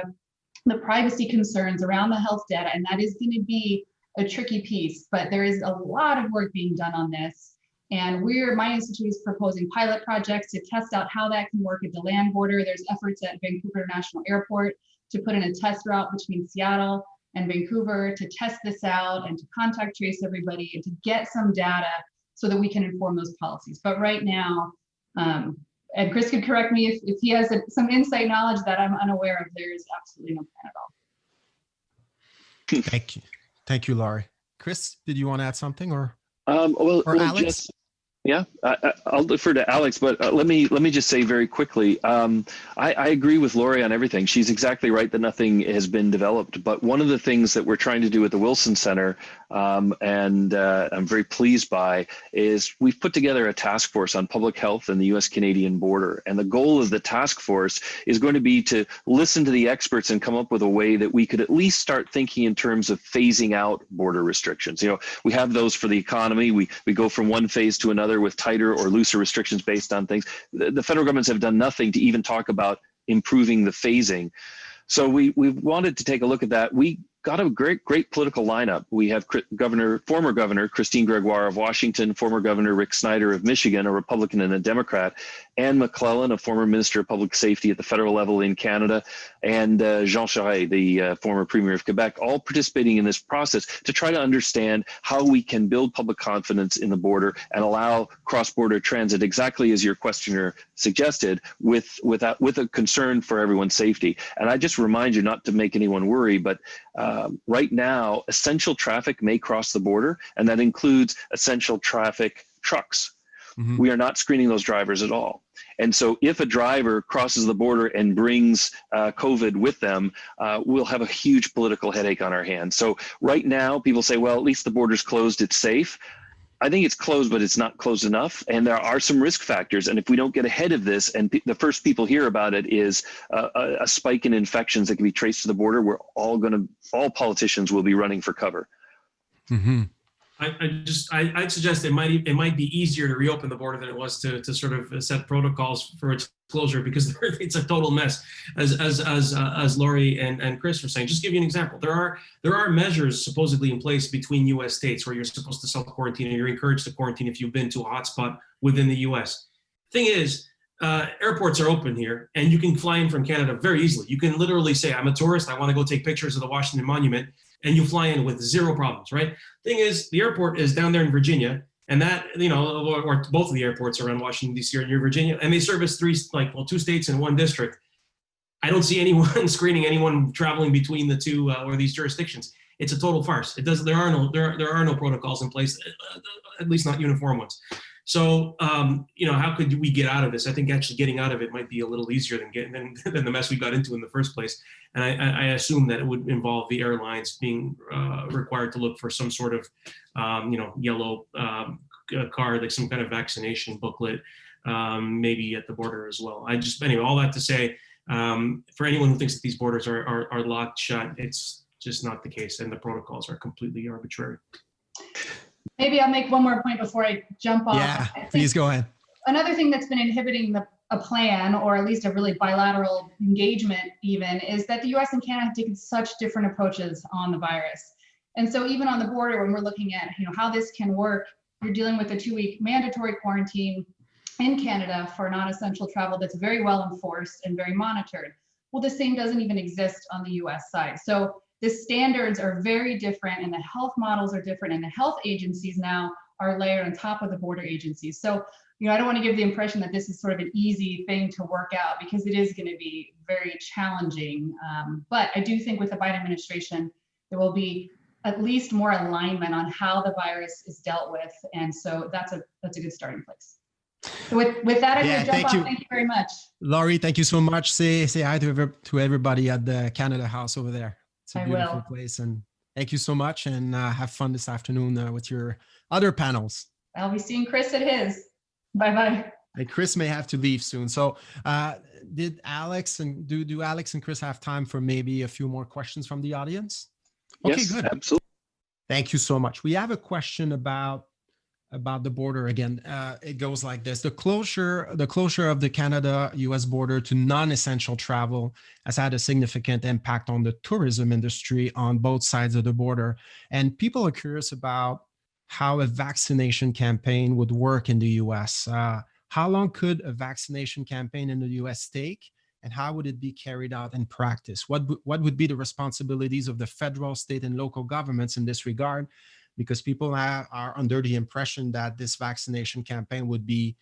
the privacy concerns around the health data, and that is going to be a tricky piece, but there is a lot of work being done on this. And my institute is proposing pilot projects to test out how that can work at the land border. There's efforts at Vancouver International Airport to put in a test route between Seattle and Vancouver to test this out and to contact trace everybody and to get some data so that we can inform those policies. But right now, and Chris could correct me if he has some insight knowledge that I'm unaware of, there is absolutely no plan at all. Thank you. Thank you, Laurie. Chris, did you want to add something or Alex? I'll defer to Alex, but let me just say very quickly, I agree with Laurie on everything. She's exactly right that nothing has been developed. But one of the things that we're trying to do at the Wilson Center, and I'm very pleased by, is we've put together a task force on public health and the U.S.-Canadian border. And the goal of the task force is going to be to listen to the experts and come up with a way that we could at least start thinking in terms of phasing out border restrictions. We have those for the economy. We go from one phase to another with tighter or looser restrictions based on things. The federal governments have done nothing to even talk about improving the phasing. So we wanted to take a look at that. We got a great political lineup. We have former Governor Christine Gregoire of Washington, former Governor Rick Snyder of Michigan, a Republican and a Democrat, Anne McClellan, a former Minister of Public Safety at the federal level in Canada, and Jean Charest, the former Premier of Quebec, all participating in this process to try to understand how we can build public confidence in the border and allow cross-border transit, exactly as your questioner suggested, with a concern for everyone's safety. And I just remind you not to make anyone worry, but right now, essential traffic may cross the border, and that includes essential traffic trucks. Mm-hmm. We are not screening those drivers at all. And so if a driver crosses the border and brings COVID with them, we'll have a huge political headache on our hands. So right now, people say, well, at least the border's closed, it's safe. I think it's closed, but it's not closed enough. And there are some risk factors. And if we don't get ahead of this, and the first people hear about it is a spike in infections that can be traced to the border, all politicians will be running for cover. Mm-hmm. I'd suggest it might be easier to reopen the border than it was to sort of set protocols for its closure, because it's a total mess, as Laurie and Chris were saying. Just give you an example. There are measures supposedly in place between U.S. states where you're supposed to self-quarantine, and you're encouraged to quarantine if you've been to a hotspot within the U.S. Thing is, airports are open here, and you can fly in from Canada very easily. You can literally say, I'm a tourist, I want to go take pictures of the Washington Monument, and you fly in with zero problems, right? Thing is, the airport is down there in Virginia, and that, or both of the airports around Washington, D.C. are near Virginia, and they service two states and one district. I don't see anyone screening anyone traveling between the two or these jurisdictions. It's a total farce. It does. There are no protocols in place, at least not uniform ones. So how could we get out of this? I think actually getting out of it might be a little easier than the mess we got into in the first place. And I assume that it would involve the airlines being required to look for some sort of yellow card, like some kind of vaccination booklet, maybe at the border as well. Anyway, all that to say, for anyone who thinks that these borders are locked shut, it's just not the case, and the protocols are completely arbitrary. Maybe I'll make one more point before I jump off. Yeah, please go ahead. Another thing that's been inhibiting a plan, or at least a really bilateral engagement even, is that the US and Canada have taken such different approaches on the virus. And so even on the border, when we're looking at how this can work, you're dealing with a 2-week mandatory quarantine in Canada for non-essential travel that's very well enforced and very monitored. Well, the same doesn't even exist on the US side. So the standards are very different, and the health models are different, and the health agencies now are layered on top of the border agencies. So, I don't want to give the impression that this is sort of an easy thing to work out, because it is going to be very challenging. But I do think with the Biden administration, there will be at least more alignment on how the virus is dealt with. And so that's a good starting place. So with that, I'm going to jump off. Thank you very much. Laurie, thank you so much. Say hi to everybody at the Canada House over there. It's a beautiful place, and thank you so much, and have fun this afternoon with your other panels. I'll be seeing Chris at his. Bye-bye. And Chris may have to leave soon. So did Alex and do Alex and Chris have time for maybe a few more questions from the audience? Okay, yes, good. Absolutely. Thank you so much. We have a question about the border again. It goes like this: the closure of the Canada-US border to non-essential travel has had a significant impact on the tourism industry on both sides of the border. And people are curious about how a vaccination campaign would work in the US. How long could a vaccination campaign in the US take? And how would it be carried out in practice? What would be the responsibilities of the federal, state, and local governments in this regard? Because people are under the impression that this vaccination campaign would be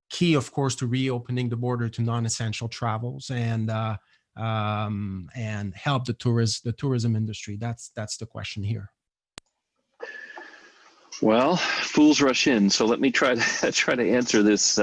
key, of course, to reopening the border to non-essential travels and help the tourism industry. That's the question here. Well, fools rush in. So let me try to answer this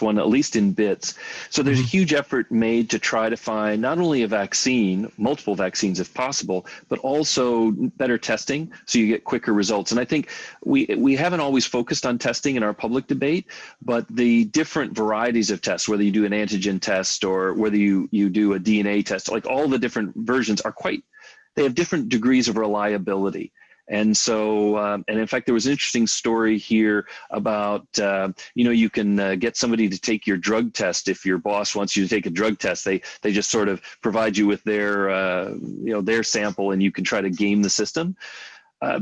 one, at least in bits. So there's a huge effort made to try to find not only a vaccine, multiple vaccines if possible, but also better testing so you get quicker results. And I think we haven't always focused on testing in our public debate, but the different varieties of tests, whether you do an antigen test or whether you do a DNA test, like all the different versions they have different degrees of reliability. And so, and in fact, there was an interesting story here about, you can get somebody to take your drug test. If your boss wants you to take a drug test, they just sort of provide you with their sample, and you can try to game the system.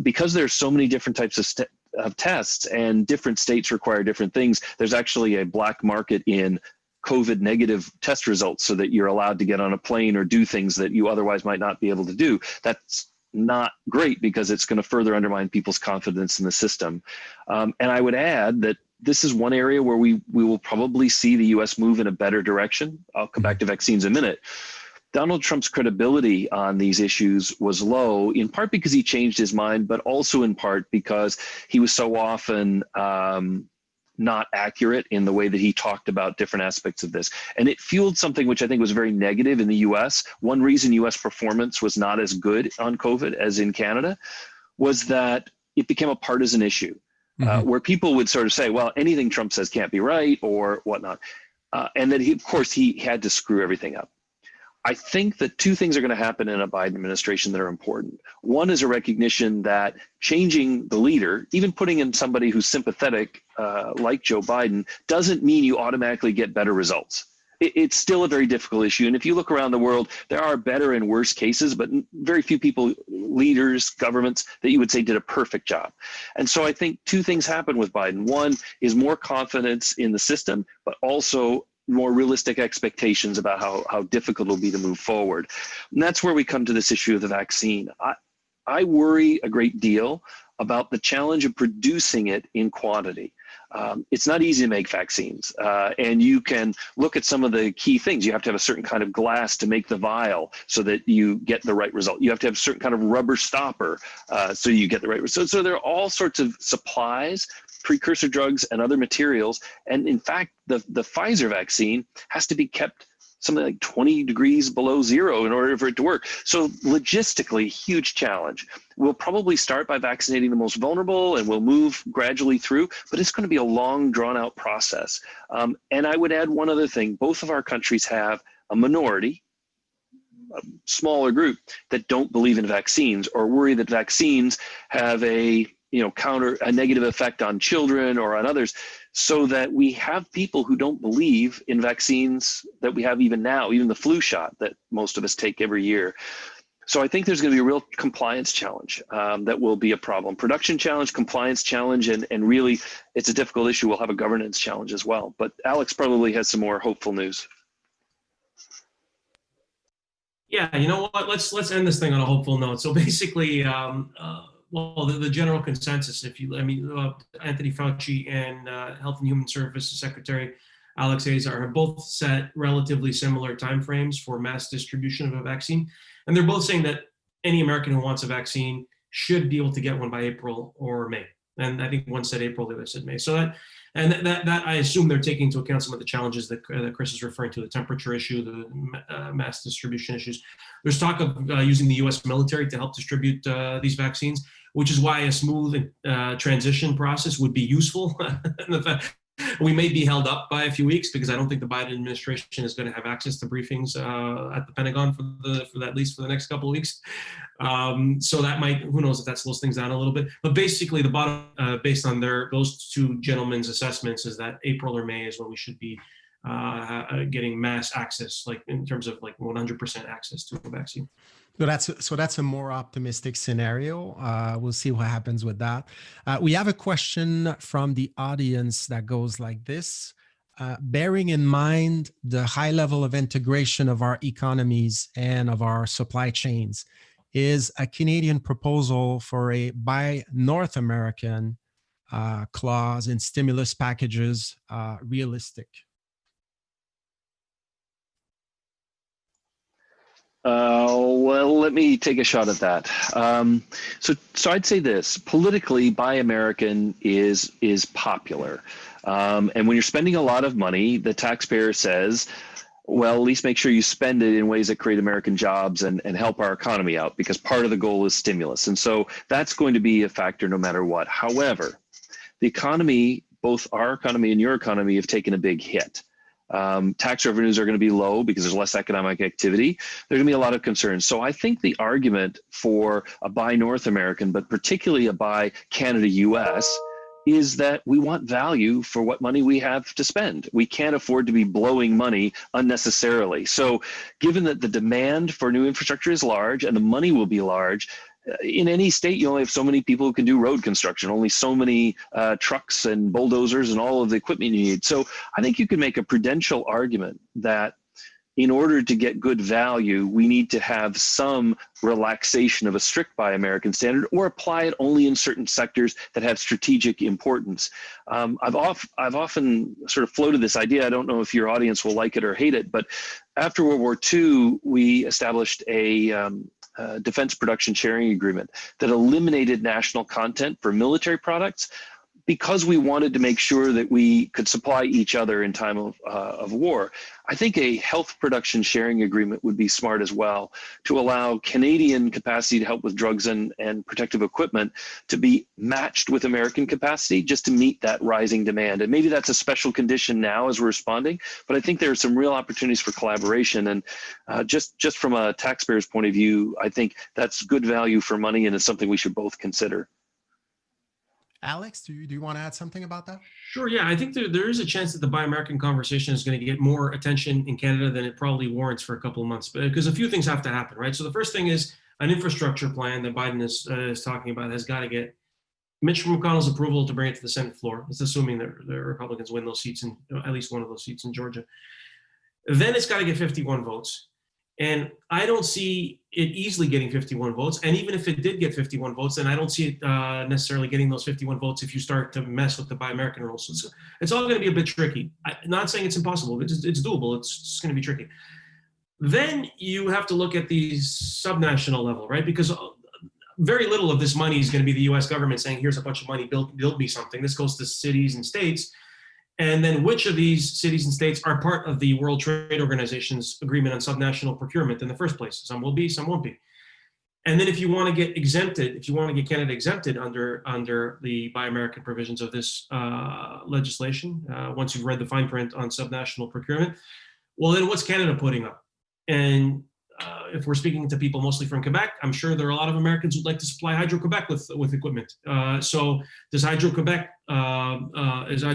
Because there's so many different types of tests, and different states require different things, there's actually a black market in COVID negative test results so that you're allowed to get on a plane or do things that you otherwise might not be able to do. That's not great, because it's going to further undermine people's confidence in the system. And I would add that this is one area where we will probably see the US move in a better direction. I'll come back to vaccines in a minute. Donald Trump's credibility on these issues was low, in part because he changed his mind, but also in part because he was so often not accurate in the way that he talked about different aspects of this. And it fueled something which I think was very negative in the US. One reason US performance was not as good on COVID as in Canada was that it became a partisan issue, where people would sort of say, well, anything Trump says can't be right or whatnot. And that he had to screw everything up. I think that two things are going to happen in a Biden administration that are important. One is a recognition that changing the leader, even putting in somebody who's sympathetic like Joe Biden, doesn't mean you automatically get better results. It's still a very difficult issue. And if you look around the world, there are better and worse cases, but very few people, leaders, governments, that you would say did a perfect job. And so I think two things happen with Biden. One is more confidence in the system, but also more realistic expectations about how difficult it'll be to move forward. And that's where we come to this issue of the vaccine. I worry a great deal about the challenge of producing it in quantity. It's not easy to make vaccines. And you can look at some of the key things. You have to have a certain kind of glass to make the vial so that you get the right result. You have to have a certain kind of rubber stopper so you get the right result. So there are all sorts of supplies, precursor drugs, and other materials. And in fact, the Pfizer vaccine has to be kept something like 20 degrees below zero in order for it to work. So logistically, huge challenge. We'll probably start by vaccinating the most vulnerable and we'll move gradually through, but it's going to be a long, drawn out process. And I would add one other thing. Both of our countries have a minority, a smaller group, that don't believe in vaccines or worry that vaccines have a negative effect on children or on others, so that we have people who don't believe in vaccines that we have even now, even the flu shot that most of us take every year. So I think there's going to be a real compliance challenge that will be a problem. Production challenge, compliance challenge, and really it's a difficult issue. We'll have a governance challenge as well. But Alex probably has some more hopeful news. Yeah, you know what? Let's end this thing on a hopeful note. So basically, well, the general consensus, Anthony Fauci and Health and Human Services Secretary Alex Azar have both set relatively similar timeframes for mass distribution of a vaccine. And they're both saying that any American who wants a vaccine should be able to get one by April or May. And I think one said April, the other said May. So that I assume they're taking into account some of the challenges that Chris is referring to, the temperature issue, the mass distribution issues. There's talk of using the US military to help distribute these vaccines, which is why a smooth transition process would be useful. We may be held up by a few weeks because I don't think the Biden administration is going to have access to briefings at the Pentagon for at least for the next couple of weeks. So that might, who knows if that slows things down a little bit. But basically, the bottom, based on those two gentlemen's assessments, is that April or May is when we should be getting mass access, like in terms of like 100% access to a vaccine. So that's a more optimistic scenario. We'll see what happens with that. We have a question from the audience that goes like this. Bearing in mind the high level of integration of our economies and of our supply chains, is a Canadian proposal for a Buy North American clause in stimulus packages realistic? Well, let me take a shot at that. So I'd say this: politically, Buy American is popular, and when you're spending a lot of money, the taxpayer says, well, at least make sure you spend it in ways that create American jobs and help our economy out, because part of the goal is stimulus, and so that's going to be a factor no matter what. However, the economy, both our economy and your economy, have taken a big hit. Tax revenues are going to be low because there's less economic activity. There's going to be a lot of concerns. So I think the argument for a Buy North American, but particularly a Buy Canada US, is that we want value for what money we have to spend. We can't afford to be blowing money unnecessarily. So given that the demand for new infrastructure is large and the money will be large, in any state, you only have so many people who can do road construction, only so many trucks and bulldozers and all of the equipment you need. So I think you can make a prudential argument that in order to get good value, we need to have some relaxation of a strict Buy American standard, or apply it only in certain sectors that have strategic importance. I've often sort of floated this idea. I don't know if your audience will like it or hate it, but after World War II, we established a defense production sharing agreement that eliminated national content for military products, because we wanted to make sure that we could supply each other in time of war. I think a health production sharing agreement would be smart as well, to allow Canadian capacity to help with drugs and protective equipment to be matched with American capacity, just to meet that rising demand. And maybe that's a special condition now as we're responding, but I think there are some real opportunities for collaboration. And just from a taxpayer's point of view, I think that's good value for money, and it's something we should both consider. Alex, do you want to add something about that? Sure, yeah. I think there is a chance that the Buy American conversation is going to get more attention in Canada than it probably warrants for a couple of months, because a few things have to happen, right? So the first thing is an infrastructure plan that Biden is talking about has got to get Mitch McConnell's approval to bring it to the Senate floor. It's assuming that the Republicans win those seats, in at least one of those seats in Georgia. Then it's got to get 51 votes. And I don't see it easily getting 51 votes. And even if it did get 51 votes, then I don't see it necessarily getting those 51 votes if you start to mess with the Buy American rules. So it's all going to be a bit tricky. I'm not saying it's impossible. It's doable. It's just going to be tricky. Then you have to look at the subnational level, right? Because very little of this money is going to be the U.S. government saying, here's a bunch of money, build me something. This goes to cities and states. And then which of these cities and states are part of the World Trade Organization's agreement on subnational procurement in the first place? Some will be, some won't be. And then if you want to get exempted, if you want to get Canada exempted under the Buy American provisions of this legislation, once you've read the fine print on subnational procurement, well, then what's Canada putting up? And if we're speaking to people mostly from Quebec, I'm sure there are a lot of Americans who'd like to supply Hydro-Quebec with equipment. So does Hydro-Quebec, is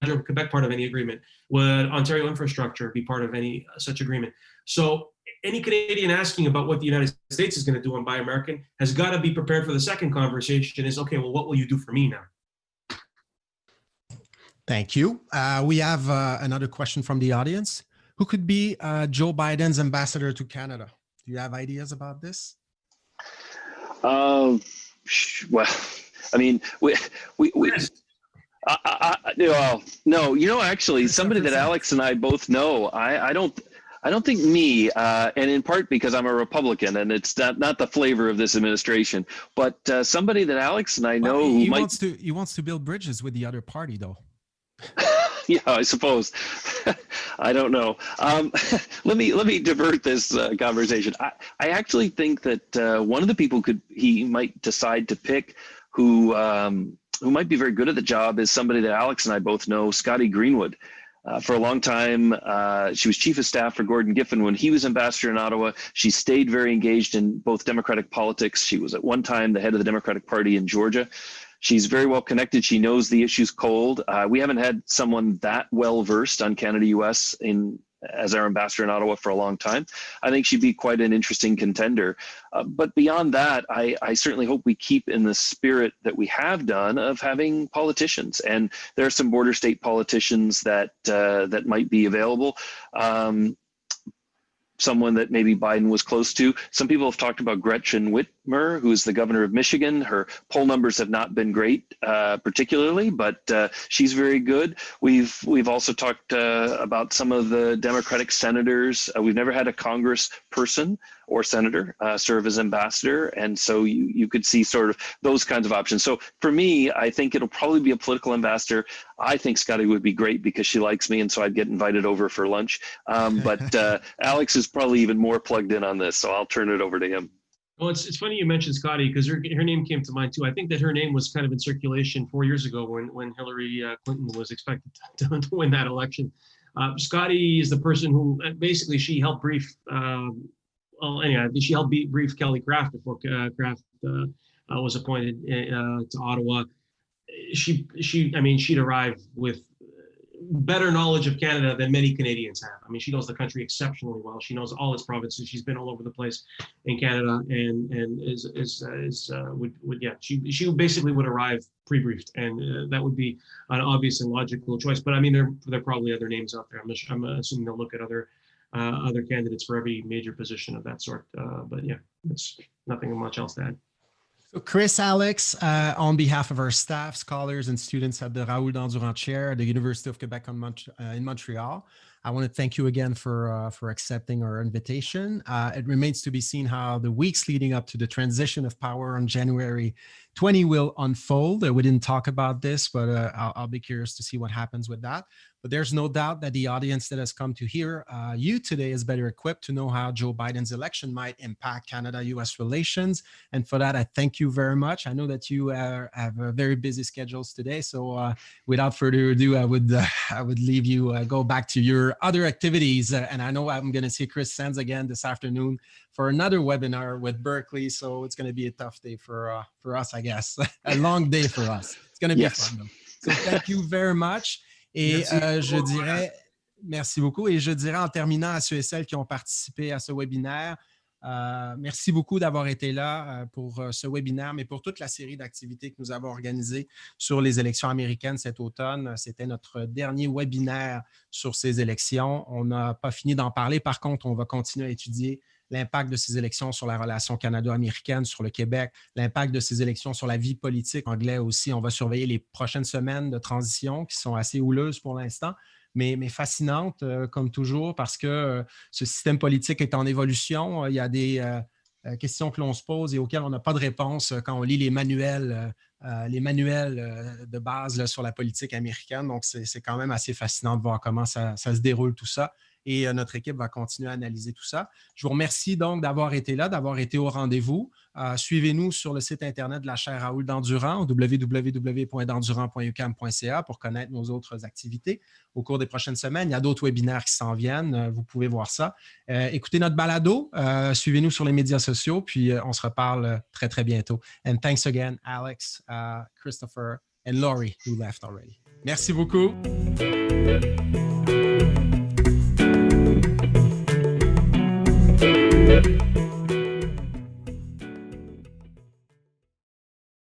Hydro-Quebec part of any agreement? Would Ontario Infrastructure be part of any such agreement? So any Canadian asking about what the United States is going to do on Buy American has got to be prepared for the second conversation is, okay, well, what will you do for me now? Thank you. We have another question from the audience. Who could be Joe Biden's ambassador to Canada? Do you have ideas about this? Well, I mean, no, actually, somebody that Alex and I both know. I don't think me, and in part because I'm a Republican, and it's not the flavor of this administration. But somebody that Alex and I know he wants to build bridges with the other party, though. Yeah, I suppose. I don't know. Let me divert this conversation. I actually think that one of the people he might decide to pick who might be very good at the job is somebody that Alex and I both know, Scotty Greenwood. For a long time, she was chief of staff for Gordon Giffen when he was ambassador in Ottawa. She stayed very engaged in both Democratic politics. She was at one time the head of the Democratic Party in Georgia. She's very well connected. She knows the issues cold. We haven't had someone that well versed on Canada-US as our ambassador in Ottawa for a long time. I think she'd be quite an interesting contender. But beyond that, I certainly hope we keep in the spirit that we have done of having politicians. And there are some border state politicians that might be available. Someone that maybe Biden was close to. Some people have talked about Gretchen Whitmer, who is the governor of Michigan. Her poll numbers have not been great, particularly, but she's very good. We've also talked about some of the Democratic senators. We've never had a Congress person or senator serve as ambassador, and so you could see sort of those kinds of options. So for me, I think it'll probably be a political ambassador. I think Scotty would be great because she likes me, and so I'd get invited over for lunch. But Alex is probably even more plugged in on this, so I'll turn it over to him. Well, it's funny you mentioned Scotty because her name came to mind too. I think that her name was kind of in circulation 4 years ago when Hillary Clinton was expected to win that election. Scotty is the person who basically she helped brief. She helped brief Kelly Craft before Craft was appointed to Ottawa. She'd arrived with better knowledge of Canada than many Canadians have. I mean, she knows the country exceptionally well. She knows all its provinces. She's been all over the place in Canada, and she basically would arrive pre-briefed, and that would be an obvious and logical choice. But I mean, there are probably other names out there. I'm assuming they'll look at other candidates for every major position of that sort. But yeah, it's nothing much else to add. So Chris, Alex, on behalf of our staff, scholars, and students at the Raoul-Dandurand Chair at the University of Quebec in Montreal, I want to thank you again for accepting our invitation. It remains to be seen how the weeks leading up to the transition of power on January 20 will unfold. We didn't talk about this, but I'll be curious to see what happens with that. But there's no doubt that the audience that has come to hear you today is better equipped to know how Joe Biden's election might impact Canada-US relations. And for that, I thank you very much. I know that you have very busy schedules today. So without further ado, I would leave you go back to your other activities. And I know I'm going to see Chris Sands again this afternoon for another webinar with Berkeley. So it's going to be a tough day for us, I guess. A long day for us. It's going to be fun, though. So thank you very much. Et merci beaucoup. Et je dirais en terminant à ceux et celles qui ont participé à ce webinaire, Merci beaucoup d'avoir été là pour ce webinaire, mais pour toute la série d'activités que nous avons organisées sur les élections américaines cet automne. C'était notre dernier webinaire sur ces élections. On n'a pas fini d'en parler. Par contre, on va continuer à étudier l'impact de ces élections sur la relation canado-américaine, sur le Québec, l'impact de ces élections sur la vie politique anglaise aussi. On va surveiller les prochaines semaines de transition qui sont assez houleuses pour l'instant, mais fascinantes comme toujours parce que ce système politique est en évolution. Il y a des questions que l'on se pose et auxquelles on n'a pas de réponse quand on lit les manuels de base là, sur la politique américaine. Donc, c'est quand même assez fascinant de voir comment ça se déroule tout ça. Et notre équipe va continuer à analyser tout ça. Je vous remercie donc d'avoir été là, d'avoir été au rendez-vous. Suivez-nous sur le site Internet de la chaire Raoul-Dandurand, www.dandurand.uqam.ca pour connaître nos autres activités. Au cours des prochaines semaines, il y a d'autres webinaires qui s'en viennent. Vous pouvez voir ça. Écoutez notre balado. Suivez-nous sur les médias sociaux. Puis, on se reparle très, très bientôt. And thanks again, Alex, Christopher, and Laurie, who left already. Merci beaucoup. Thank you.